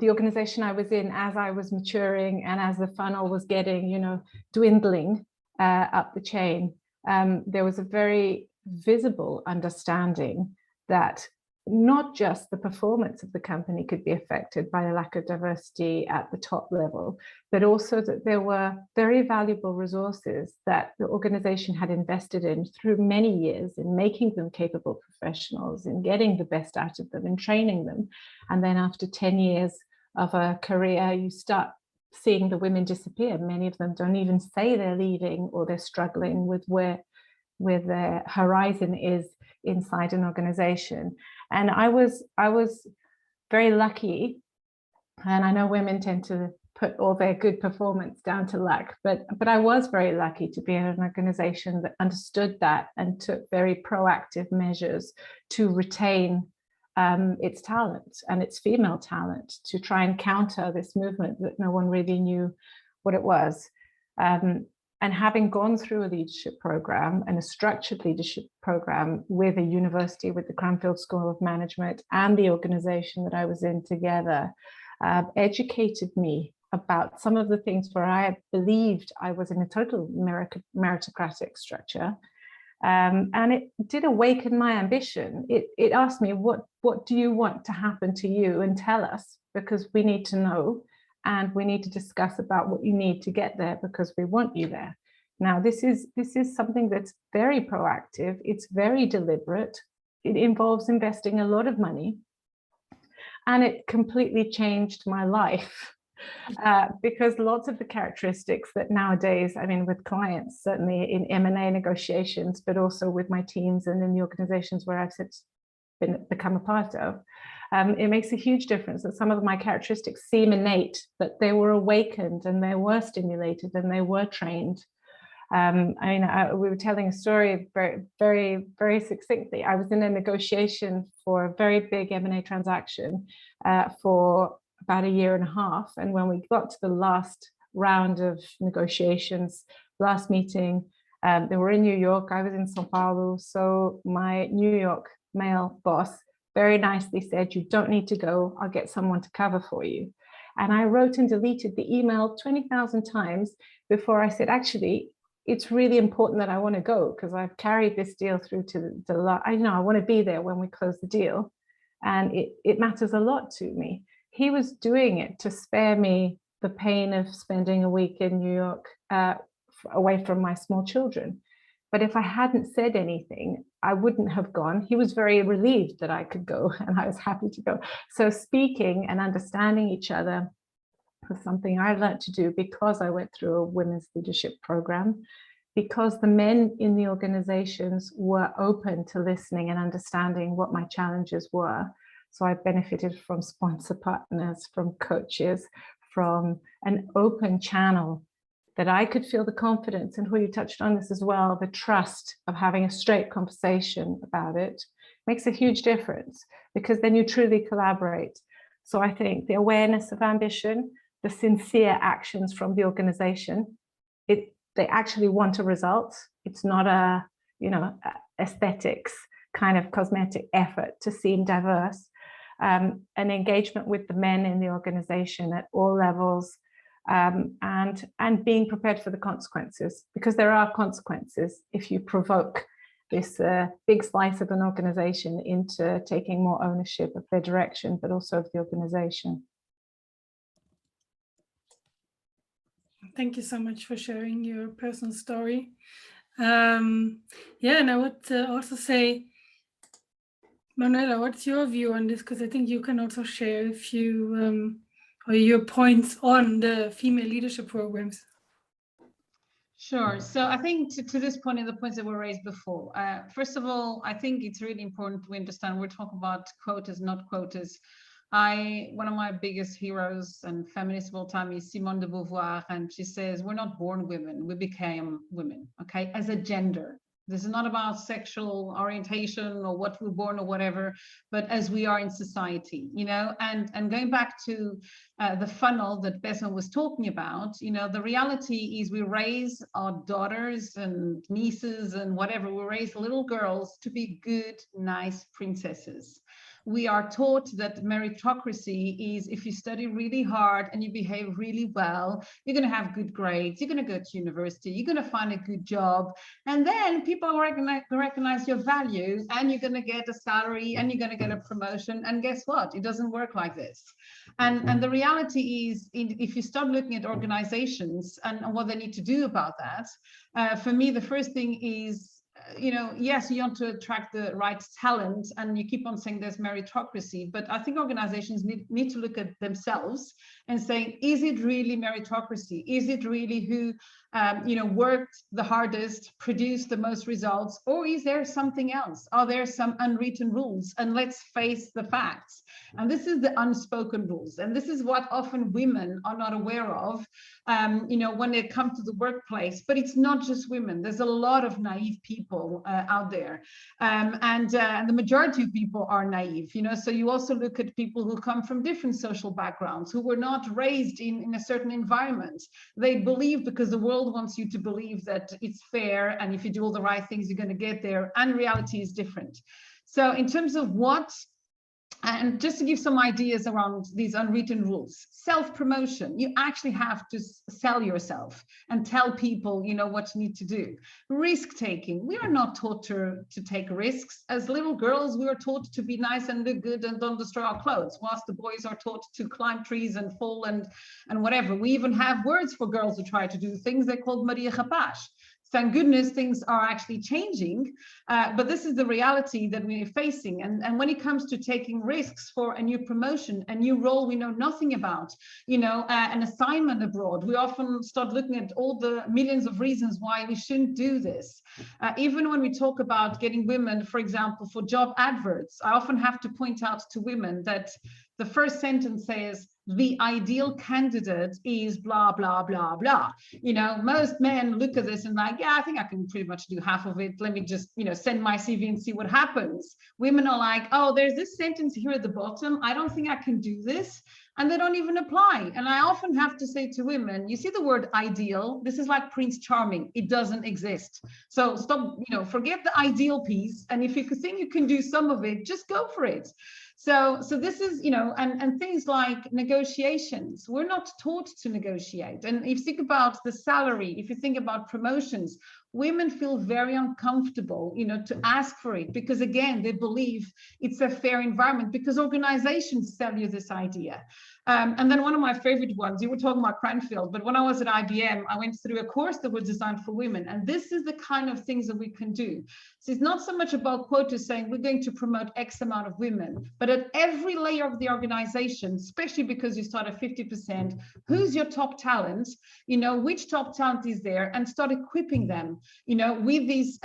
organization I was in, as I was maturing and as the funnel was getting, dwindling up the chain, there was a very visible understanding that not just the performance of the company could be affected by a lack of diversity at the top level, but also that there were very valuable resources that the organization had invested in through many years in making them capable professionals, in getting the best out of them, in training them. And then after 10 years of a career, you start seeing the women disappear. Many of them don't even say they're leaving, or they're struggling with where their horizon is inside an organization. And I was very lucky, and I know women tend to put all their good performance down to luck, but I was very lucky to be in an organization that understood that and took very proactive measures to retain its talent and its female talent, to try and counter this movement that no one really knew what it was. And having gone through a leadership program and a structured leadership program with a university, with the Cranfield School of Management and the organization that I was in together, educated me about some of the things where I believed I was in a total meritocratic structure. And it did awaken my ambition. It asked me, what do you want to happen to you, and tell us, because we need to know, and we need to discuss about what you need to get there, because we want you there. Now, this is something that's very proactive. It's very deliberate. It involves investing a lot of money, and it completely changed my life. Because lots of the characteristics that nowadays, I mean, with clients, certainly in M&A negotiations, but also with my teams and in the organizations where I've since become a part of, it makes a huge difference that some of my characteristics seem innate, but they were awakened and they were stimulated and they were trained. We were telling a story very, very, very succinctly. I was in a negotiation for a very big M&A transaction for about 1.5 years. And when we got to the last round of negotiations, last meeting, they were in New York, I was in Sao Paulo. So my New York male boss very nicely said, "You don't need to go, I'll get someone to cover for you." And I wrote and deleted the email 20,000 times before I said, actually, it's really important that I want to go, because I've carried this deal through to I want to be there when we close the deal. And it matters a lot to me. He was doing it to spare me the pain of spending a week in New York away from my small children. But if I hadn't said anything, I wouldn't have gone. He was very relieved that I could go, and I was happy to go. So speaking and understanding each other was something I learned to do because I went through a women's leadership program, because the men in the organizations were open to listening and understanding what my challenges were. So I benefited from sponsor partners, from coaches, from an open channel that I could feel the confidence, and you touched on this as well, the trust of having a straight conversation about it makes a huge difference, because then you truly collaborate. So I think the awareness of ambition, the sincere actions from the organization, they actually want a result. It's not a, aesthetics kind of cosmetic effort to seem diverse. An engagement with the men in the organization at all levels, and being prepared for the consequences, because there are consequences if you provoke this big slice of an organization into taking more ownership of their direction, but also of the organization. Thank you so much for sharing your personal story. Yeah, and I would also say, Manuela, what's your view on this? Because I think you can also share a few or your points on the female leadership programs. Sure. So I think to this point and the points that were raised before, first of all, I think it's really important we understand we're talking about quotas, not quotas. One of my biggest heroes and feminists of all time is Simone de Beauvoir, and she says, we're not born women, we became women, okay, as a gender. This is not about sexual orientation or what we're born or whatever, but as we are in society, and going back to the funnel that Besma was talking about, the reality is we raise our daughters and nieces and whatever, we raise little girls to be good, nice princesses. We are taught that meritocracy is if you study really hard and you behave really well, you're going to have good grades, you're going to go to university, you're going to find a good job, and then people recognize your value, and you're going to get a salary, and you're going to get a promotion. And guess what? It doesn't work like this. And the reality is, if you start looking at organizations and what they need to do about that, for me, the first thing is, yes, you want to attract the right talent, and you keep on saying there's meritocracy, but I think organizations need to look at themselves and saying, is it really meritocracy? Is it really who worked the hardest, produced the most results, or is there something else? Are there some unwritten rules? And let's face the facts. And this is the unspoken rules. And this is what often women are not aware of, when they come to the workplace. But it's not just women. There's a lot of naive people out there. And the majority of people are naive, so you also look at people who come from different social backgrounds, who were not raised in a certain environment. They believe, because the world wants you to believe that it's fair, and if you do all the right things, you're going to get there, and reality is different. So in terms of and just to give some ideas around these unwritten rules, self-promotion, you actually have to sell yourself and tell people, what you need to do. Risk-taking, we are not taught to take risks. As little girls, we are taught to be nice and look good and don't destroy our clothes, whilst the boys are taught to climb trees and fall and whatever. We even have words for girls who try to do things. They're called Maria Rapaz. Thank goodness things are actually changing, but this is the reality that we're facing. And when it comes to taking risks for a new promotion, a new role we know nothing about, an assignment abroad, we often start looking at all the millions of reasons why we shouldn't do this. Even when we talk about getting women, for example, for job adverts, I often have to point out to women that the first sentence says, the ideal candidate is blah, blah, blah, blah. Most men look at this and like, yeah, I think I can pretty much do half of it. Let me just, send my CV and see what happens. Women are like, oh, there's this sentence here at the bottom. I don't think I can do this. And they don't even apply. And I often have to say to women, you see the word ideal, this is like Prince Charming. It doesn't exist. So stop, forget the ideal piece. And if you think you can do some of it, just go for it. So this is, and things like negotiations, we're not taught to negotiate. And if you think about the salary, if you think about promotions, women feel very uncomfortable, to ask for it, because again, they believe it's a fair environment, because organizations sell you this idea. And then one of my favorite ones, you were talking about Cranfield, but when I was at IBM, I went through a course that was designed for women. And this is the kind of things that we can do. So it's not so much about quotas saying we're going to promote X amount of women, but at every layer of the organization, especially because you start at 50%, who's your top talent, which top talent is there, and start equipping them, with these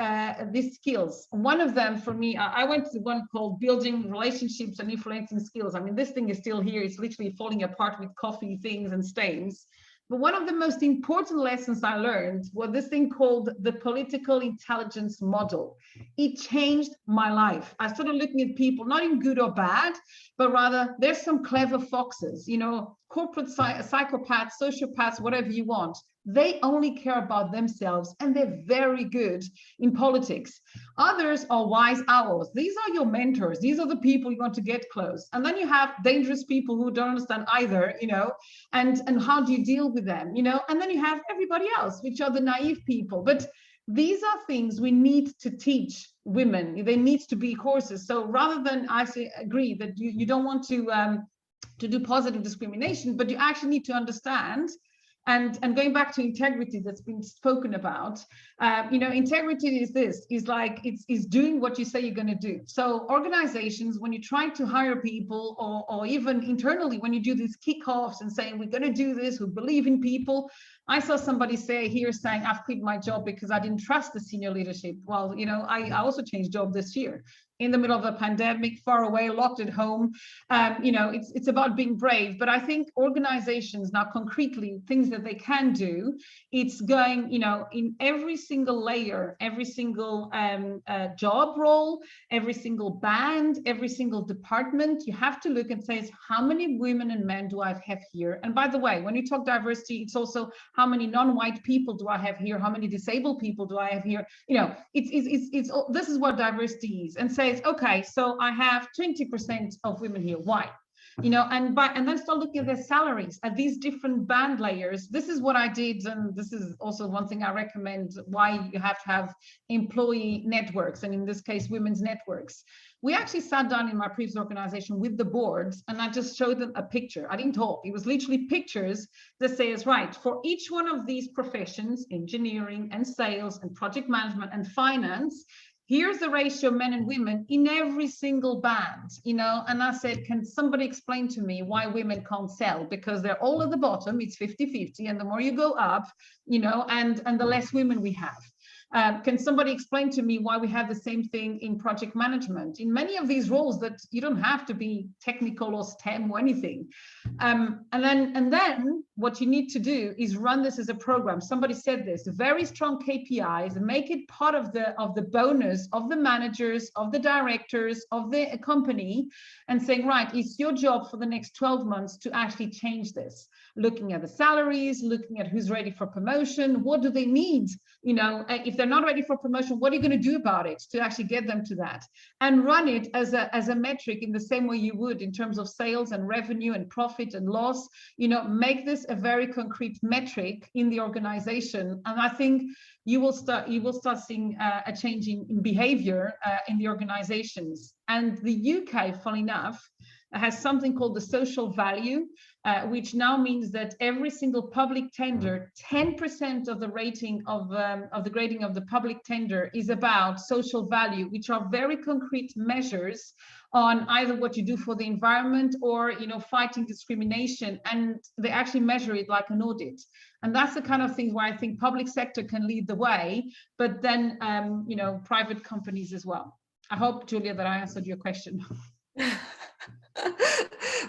skills. One of them for me, I went to one called Building Relationships and Influencing Skills. I mean, this thing is still here. It's literally falling apart with coffee things and stains. But one of the most important lessons I learned was this thing called the political intelligence model. It changed my life. I started looking at people, not in good or bad, but rather there's some clever foxes, you know, corporate psychopaths, sociopaths, whatever you want. They only care about themselves and they're very good in politics. Others are wise owls. These are your mentors. These are the people you want to get close. And then you have dangerous people who don't understand either, you know, and how do you deal with them, you know? And then you have everybody else, which are the naive people. But these are things we need to teach women. They need to be courses. So rather than, I agree that you don't want to do positive discrimination, but you actually need to understand. And going back to integrity that's been spoken about, you know, integrity is like, it's doing what you say you're going to do. So organizations, when you try to hire people, or even internally, when you do these kickoffs and saying, we're going to do this, we believe in people. I saw somebody saying, I've quit my job because I didn't trust the senior leadership. Well, you know, I also changed job this year in the middle of a pandemic, far away, locked at home. You know, it's about being brave. But I think organizations now, concretely, things that they can do, it's going, you know, in every single layer, every single job role, every single band, every single department, you have to look and say, how many women and men do I have here? And by the way, when you talk diversity, it's also how many non-white people do I have here? How many disabled people do I have here? You know, it's this is what diversity is. And say, okay, so I have 20% of women here. Why? You know, and then start looking at their salaries at these different band layers. This is what I did, and this is also one thing I recommend, why you have to have employee networks, and in this case, women's networks. We actually sat down in my previous organization with the boards, and I just showed them a picture. I didn't talk. It was literally pictures that says, right, for each one of these professions, engineering and sales and project management and finance, here's the ratio of men and women in every single band, you know. And I said, can somebody explain to me why women can't sell? Because they're all at the bottom, it's 50-50, and the more you go up, you know, and the less women we have. Can somebody explain to me why we have the same thing in project management? In many of these roles that you don't have to be technical or STEM or anything. And then what you need to do is run this as a program. Somebody said this, very strong KPIs, and make it part of the bonus of the managers, of the directors, of the company, and saying, right, it's your job for the next 12 months to actually change this. Looking at the salaries, looking at who's ready for promotion, what do they need? You know, if they're not ready for promotion, what are you going to do about it to actually get them to that? And run it as a metric in the same way you would in terms of sales and revenue and profit and loss. You know, make this a very concrete metric in the organization. And I think you will start seeing a change in behavior in the organizations. And the UK, funnily enough, has something called the social value, which now means that every single public tender, 10% of the rating of the grading of the public tender is about social value, which are very concrete measures on either what you do for the environment or, you know, fighting discrimination. And they actually measure it like an audit. And that's the kind of things where I think public sector can lead the way, but then, you know, private companies as well. I hope, Julia, that I answered your question.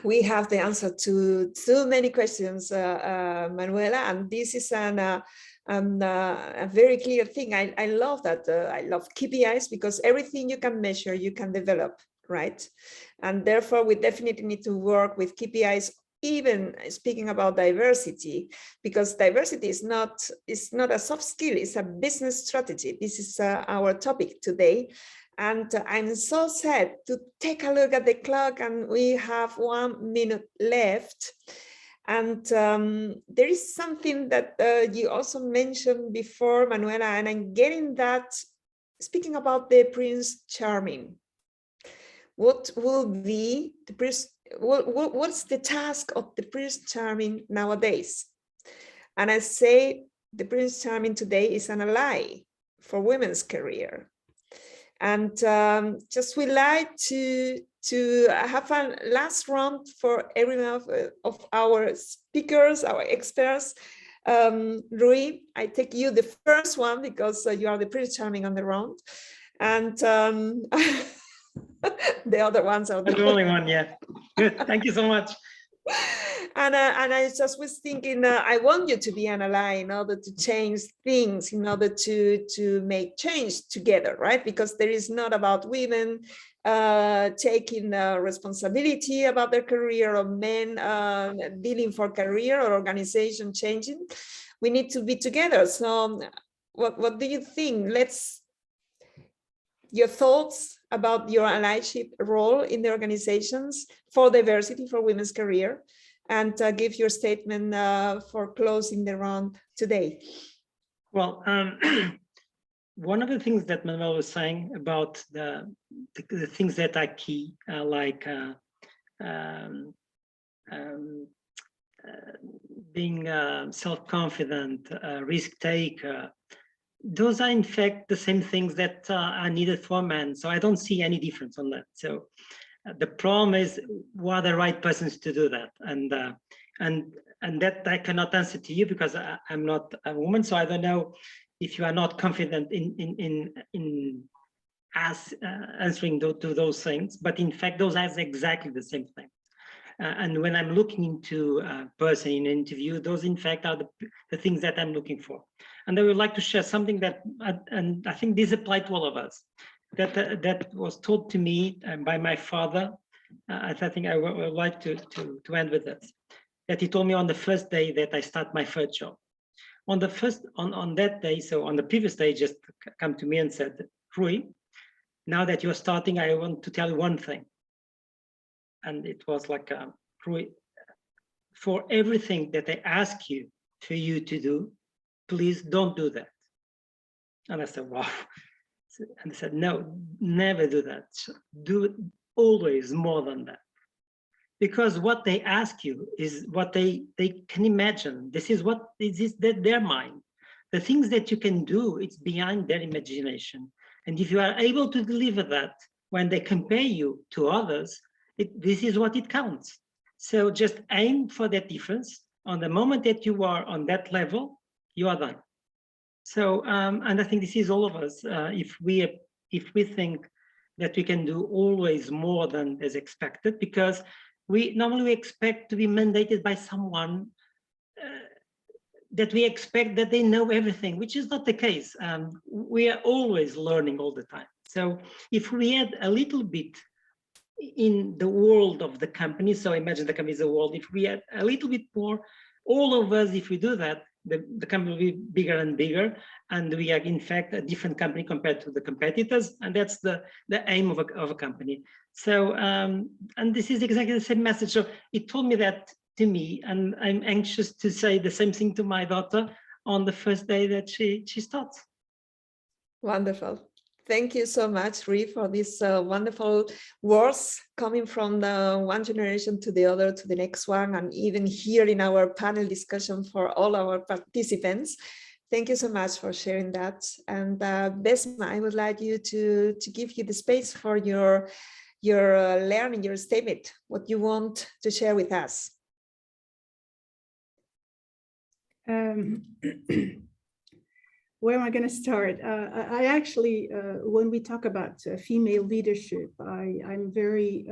We have the answer to so many questions, Manuela, and this is a very clear thing. I love that. I love KPIs because everything you can measure, you can develop, right? And therefore, we definitely need to work with KPIs, even speaking about diversity, because diversity is not a soft skill, it's a business strategy. This is our topic today. And I'm so sad to take a look at the clock, and we have 1 minute left. And there is something that you also mentioned before, Manuela, and I'm getting that, speaking about the Prince Charming. What will be the Prince? What's the task of the Prince Charming nowadays? And I say the Prince Charming today is an ally for women's career. And just we like to have a last round for every one of our speakers, our experts. Rui, I take you the first one because you are the Prince Charming on the round. And the other ones are the only one, yeah. Good, thank you so much. And I just was thinking, I want you to be an ally in order to change things, in order to make change together, right? Because there is not about women taking responsibility about their career, or men dealing for career or organization changing. We need to be together. So what do you think? Your thoughts about your allyship role in the organizations for diversity, for women's career, and give your statement for closing the round today. Well, one of the things that Manuel was saying about the things that are key, like being self-confident, risk taker, those are in fact the same things that are needed for men. So I don't see any difference on that. So the problem is, who are the right persons to do that? And that I cannot answer to you, because I'm not a woman, so I don't know if you are not confident in answering to those things. But in fact, those are exactly the same thing. And when I'm looking into a person in an interview, those in fact are the things that I'm looking for. And I would like to share something that, and I think this applies to all of us, that was taught to me by my father. I think I would like to end with this. That he told me on the first day that I start my first job. On that day, so on the previous day, just come to me and said, Rui, now that you're starting, I want to tell you one thing. And it was like, Rui, for everything that I ask you for you to do, please don't do that. And I said, wow. And I said, no, never do that. Do always more than that. Because what they ask you is what they can imagine. This is what is their mind. The things that you can do, it's beyond their imagination. And if you are able to deliver that when they compare you to others, this is what it counts. So just aim for that difference. On the moment that you are on that level, you are done. So, and I think this is all of us. If we think that we can do always more than is expected, because we normally expect to be mandated by someone that we expect that they know everything, which is not the case. We are always learning all the time. So if we add a little bit in the world of the company, so imagine the company is a world, if we add a little bit more, all of us, if we do that, the company will be bigger and bigger, and we are in fact a different company compared to the competitors, and that's the aim of a company. So, and this is exactly the same message. So it told me that to me, and I'm anxious to say the same thing to my daughter on the first day that she starts. Wonderful. Thank you so much, Rui, for these wonderful words coming from the one generation to the other, to the next one, and even here in our panel discussion for all our participants. Thank you so much for sharing that. And Besma, I would like you to give you the space for your learning, your statement, what you want to share with us. Where am I going to start? I actually, when we talk about female leadership, I'm very,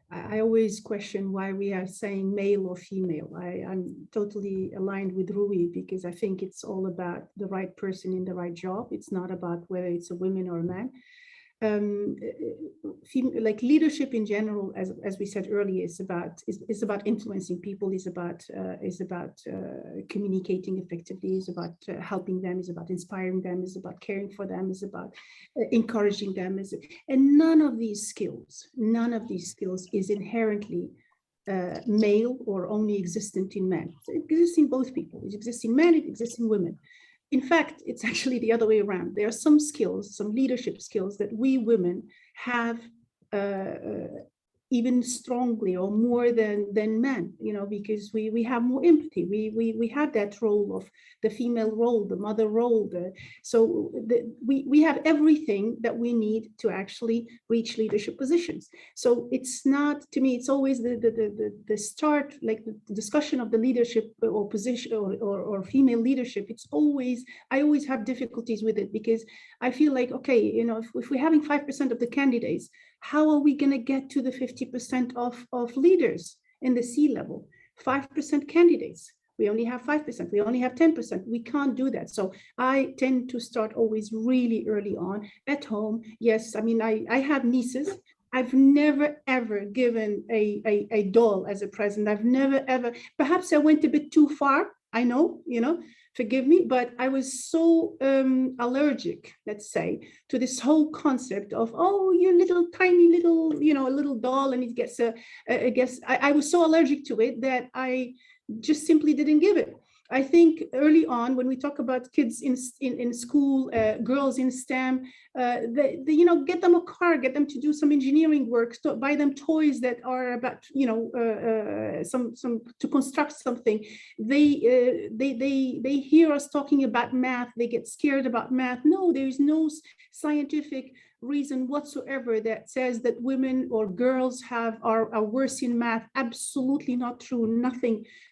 I always question why we are saying male or female. I'm totally aligned with Rui, because I think it's all about the right person in the right job. It's not about whether it's a woman or a man. Like leadership in general, as we said earlier, is about influencing people, is about communicating effectively, is about helping them, is about inspiring them, is about caring for them, is about encouraging them, and none of these skills is inherently male or only existent in men. So it exists in both people. It exists in men, it exists in women. In fact, it's actually the other way around. There are some skills, some leadership skills that we women have even strongly or more than men, you know, because we have more empathy. We have that role of the female role, the mother role. We have everything that we need to actually reach leadership positions. So it's not, to me, it's always the start, like the discussion of the leadership or position or female leadership. It's always, I always have difficulties with it, because I feel like, okay, you know, if we're having 5% of the candidates, how are we going to get to the 50% of leaders in the C-level? 5% candidates. we only have 5%, we only have 10%. We can't do that. So I tend to start always really early on at home. Yes, I mean, I have nieces. I've never, ever given a doll as a present. I've never, ever, perhaps I went a bit too far. I know, forgive me, but I was so allergic, let's say, to this whole concept of, oh, your little tiny little, a little doll, and it gets I was so allergic to it that I just simply didn't give it. I think early on, when we talk about kids in school, girls in STEM, get them a car, get them to do some engineering work, buy them toys that are about, some to construct something. They hear us talking about math, they get scared about math. No, there is no scientific reason whatsoever that says that women or girls are worse in math. Absolutely not true.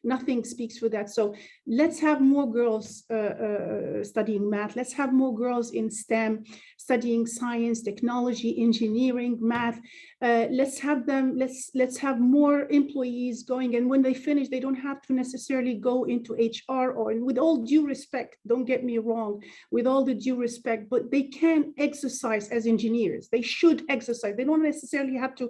Nothing speaks for that. So let's have more girls studying math. Let's have more girls in STEM studying science, technology, engineering, math. Let's have more employees going, and when they finish, they don't have to necessarily go into HR, or, and with all due respect, don't get me wrong, with all the due respect, but they can exercise as engineers. They should exercise. They don't necessarily have to,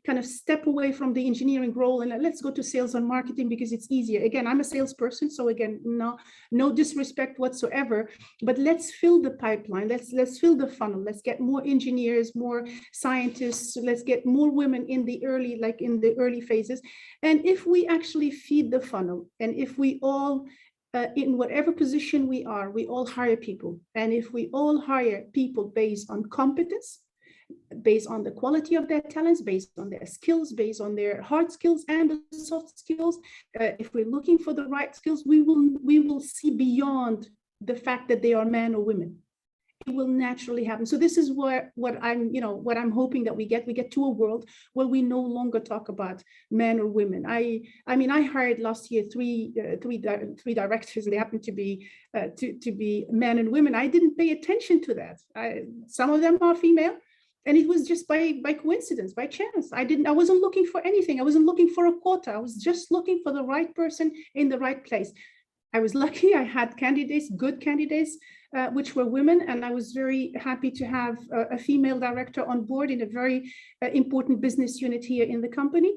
kind of step away from the engineering role and let's go to sales and marketing because it's easier. Again, I'm a salesperson, so again, no disrespect whatsoever, but let's fill the pipeline. Let's fill the funnel. Let's get more engineers, more scientists. Let's get more women in the early phases. And if we actually feed the funnel, and if we all in whatever position we are, we all hire people. And if we all hire people based on competence, based on the quality of their talents, based on their skills, based on their hard skills and the soft skills, if we're looking for the right skills, we will see beyond the fact that they are men or women. It will naturally happen. So this is what I'm hoping that we get to a world where we no longer talk about men or women. I mean, I hired last year three directors, and they happen to be men and women. I didn't pay attention to that. Some of them are female, and it was just by coincidence, by chance. I wasn't looking for anything. I wasn't looking for a quota. I was just looking for the right person in the right place. I was lucky. I had candidates, good candidates, which were women, and I was very happy to have a female director on board in a very important business unit here in the company.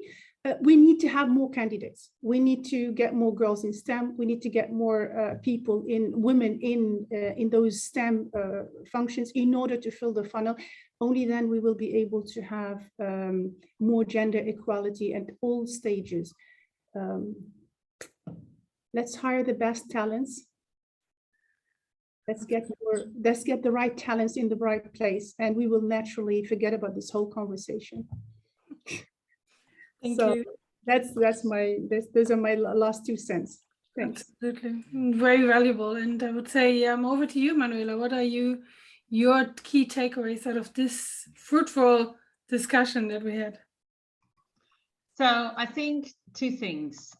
We need to have more candidates. We need to get more girls in STEM. We need to get more women in those STEM functions in order to fill the funnel. Only then we will be able to have more gender equality at all stages. Let's hire the best talents. Let's get the right talents in the right place, and we will naturally forget about this whole conversation. Thank you. Those are my last 2 cents. Thanks. Absolutely, very valuable. And I would say over to you, Manuela. What are your key takeaways out of this fruitful discussion that we had? So I think 2 things.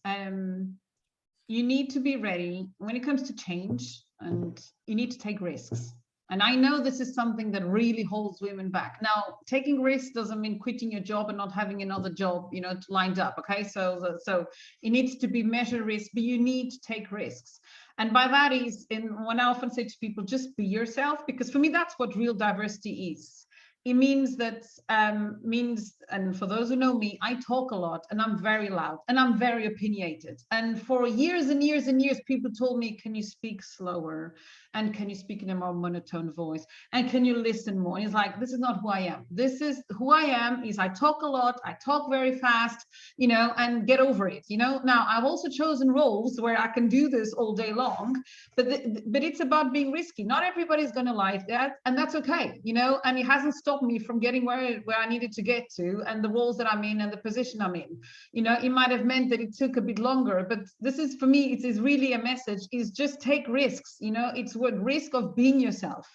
You need to be ready when it comes to change, and you need to take risks. And I know this is something that really holds women back. Now, taking risks doesn't mean quitting your job and not having another job, lined up. Okay, so it needs to be measured risk, but you need to take risks. And by that is, when I often say to people, just be yourself, because for me, that's what real diversity is. It means that, and for those who know me, I talk a lot, and I'm very loud, and I'm very opinionated. And for years and years and years, people told me, can you speak slower? And can you speak in a more monotone voice? And can you listen more? And it's like, this is not who I am. This is who I am, is I talk a lot, I talk very fast, and get over it, Now, I've also chosen roles where I can do this all day long, but it's about being risky. Not everybody's going to like that, and that's okay, and it hasn't stopped me from getting where I needed to get to, and the roles that I'm in and the position I'm in. It might have meant that it took a bit longer, but this is, for me, it is really a message, is just take risks. It's what risk of being yourself.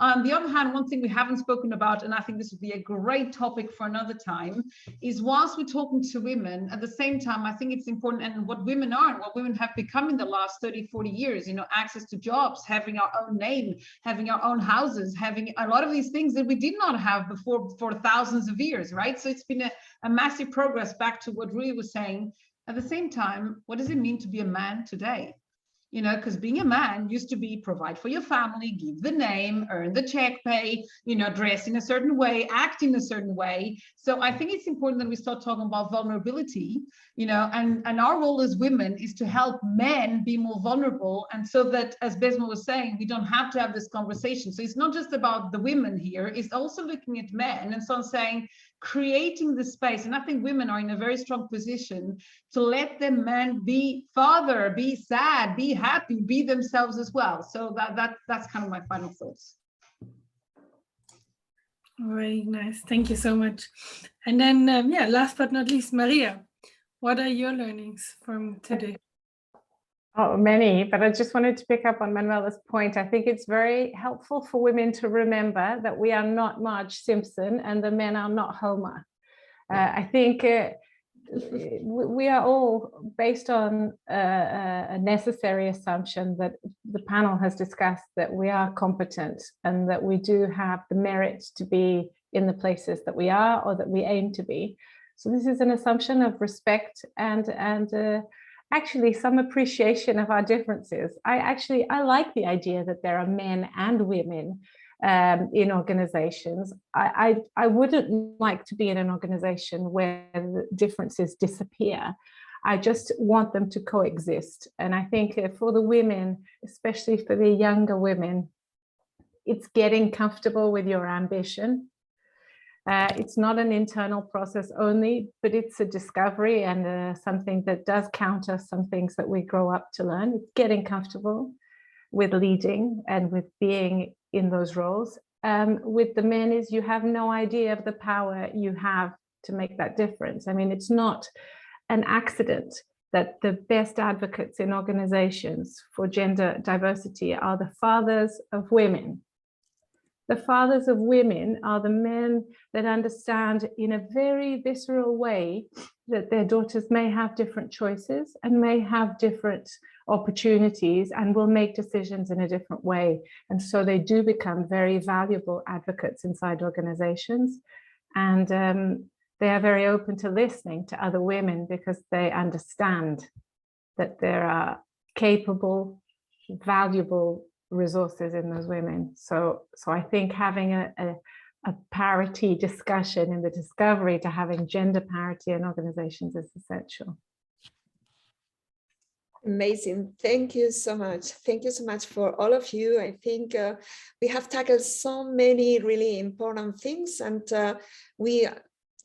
On the other hand, one thing we haven't spoken about, and I think this would be a great topic for another time, is whilst we're talking to women, at the same time, I think it's important, and what women are and what women have become in the last 30, 40 years, access to jobs, having our own name, having our own houses, having a lot of these things that we did not have before for thousands of years, right? So it's been a massive progress, back to what Rui was saying. At the same time, what does it mean to be a man today? You know, because being a man used to be provide for your family, give the name, earn the check pay, you know, dress in a certain way, act in a certain way. So I think it's important that we start talking about vulnerability, you know, and our role as women is to help men be more vulnerable. And so that, as Besma was saying, we don't have to have this conversation. So it's not just about the women here, it's also looking at men. And so I'm saying, creating the space, and I think women are in a very strong position to let the men be father, be sad, be happy, be themselves as well. So that's kind of my final thoughts. Very nice, thank you so much. And then yeah, last but not least, Maria, what are your learnings from today? Oh, many, but I just wanted to pick up on Manuela's point. I think it's very helpful for women to remember that we are not Marge Simpson and the men are not Homer. I think we are all based on a necessary assumption that the panel has discussed, that we are competent and that we do have the merit to be in the places that we are or that we aim to be. So this is an assumption of respect and actually some appreciation of our differences. I like the idea that there are men and women in organizations. I wouldn't like to be in an organization where the differences disappear. I just want them to coexist. And I think for the women, especially for the younger women, it's getting comfortable with your ambition. It's not an internal process only, but it's a discovery and something that does counter some things that we grow up to learn. It's getting comfortable with leading and with being in those roles. With the men is you have no idea of the power you have to make that difference. I mean, it's not an accident that the best advocates in organizations for gender diversity are the fathers of women. The fathers of women are the men that understand in a very visceral way that their daughters may have different choices and may have different opportunities and will make decisions in a different way. And so they do become very valuable advocates inside organizations. And they are very open to listening to other women because they understand that there are capable, valuable resources in those women. So I think having a parity discussion in the discovery to having gender parity in organizations is essential. Amazing. Thank you so much. Thank you so much for all of you. I think we have tackled so many really important things, and we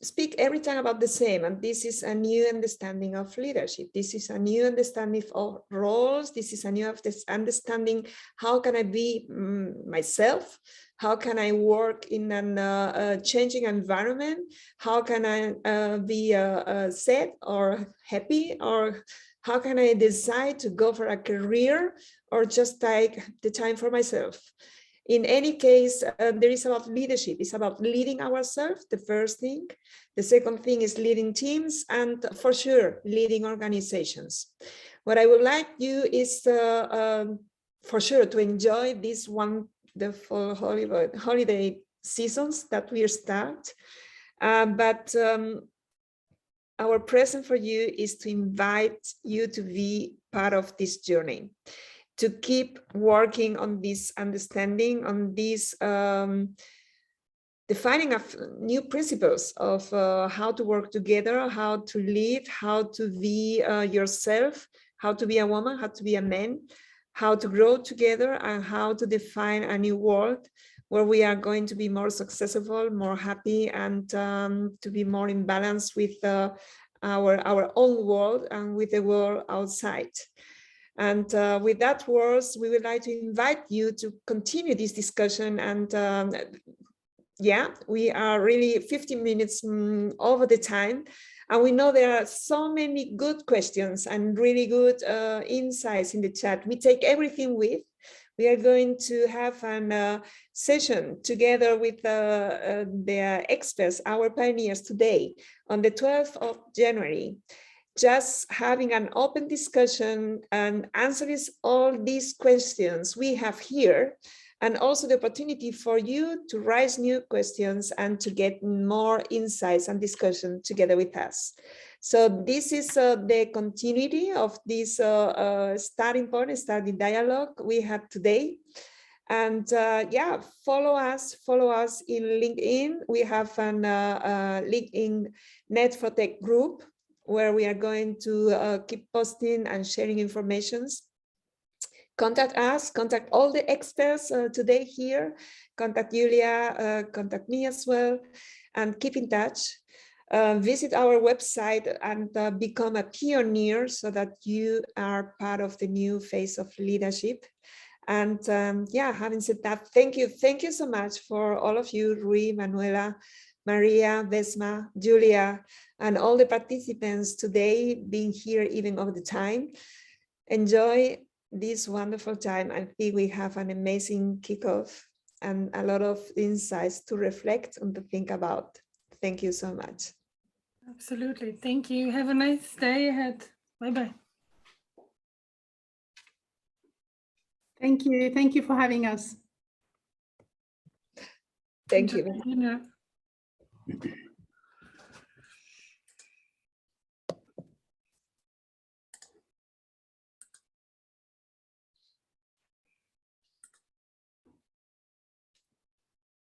speak every time about the same, and this is a new understanding of leadership. This is a new understanding of roles. This is a new understanding, how can I be myself? How can I work in a changing environment? How can I be sad or happy? Or how can I decide to go for a career or just take the time for myself? In any case, there is about leadership. It's about leading ourselves, the first thing. The second thing is leading teams, and for sure, leading organizations. What I would like you is for sure to enjoy this wonderful holiday seasons that we start. But our present for you is to invite you to be part of this journey, to keep working on this understanding, on this defining of new principles of how to work together, how to lead, how to be yourself, how to be a woman, how to be a man, how to grow together, and how to define a new world where we are going to be more successful, more happy, and to be more in balance with our own world and with the world outside. And with that words, we would like to invite you to continue this discussion. And yeah, we are really 15 minutes over the time. And we know there are so many good questions and really good insights in the chat. We take everything with. We are going to have a session together with the experts, our pioneers today on the 12th of January. Just having an open discussion and answering all these questions we have here. and also the opportunity for you to raise new questions and to get more insights and discussion together with us. So this is the continuity of this starting dialogue we had today. And yeah, follow us in LinkedIn. We have an LinkedIn net4tec group where we are going to keep posting and sharing informations. Contact us, contact all the experts today here, contact Julia, contact me as well, and keep in touch. Visit our website and become a pioneer so that you are part of the new phase of leadership. And yeah, having said that, thank you so much for all of you, Rui, Manuela, Maria, Vesma, Julia, and all the participants today being here even over the time. Enjoy this wonderful time. I think we have an amazing kickoff and a lot of insights to reflect and to think about. Thank you so much. Absolutely. Thank you. Have a nice day ahead. Bye-bye. Thank you. Thank you for having us. Thank Enjoy you. dinner.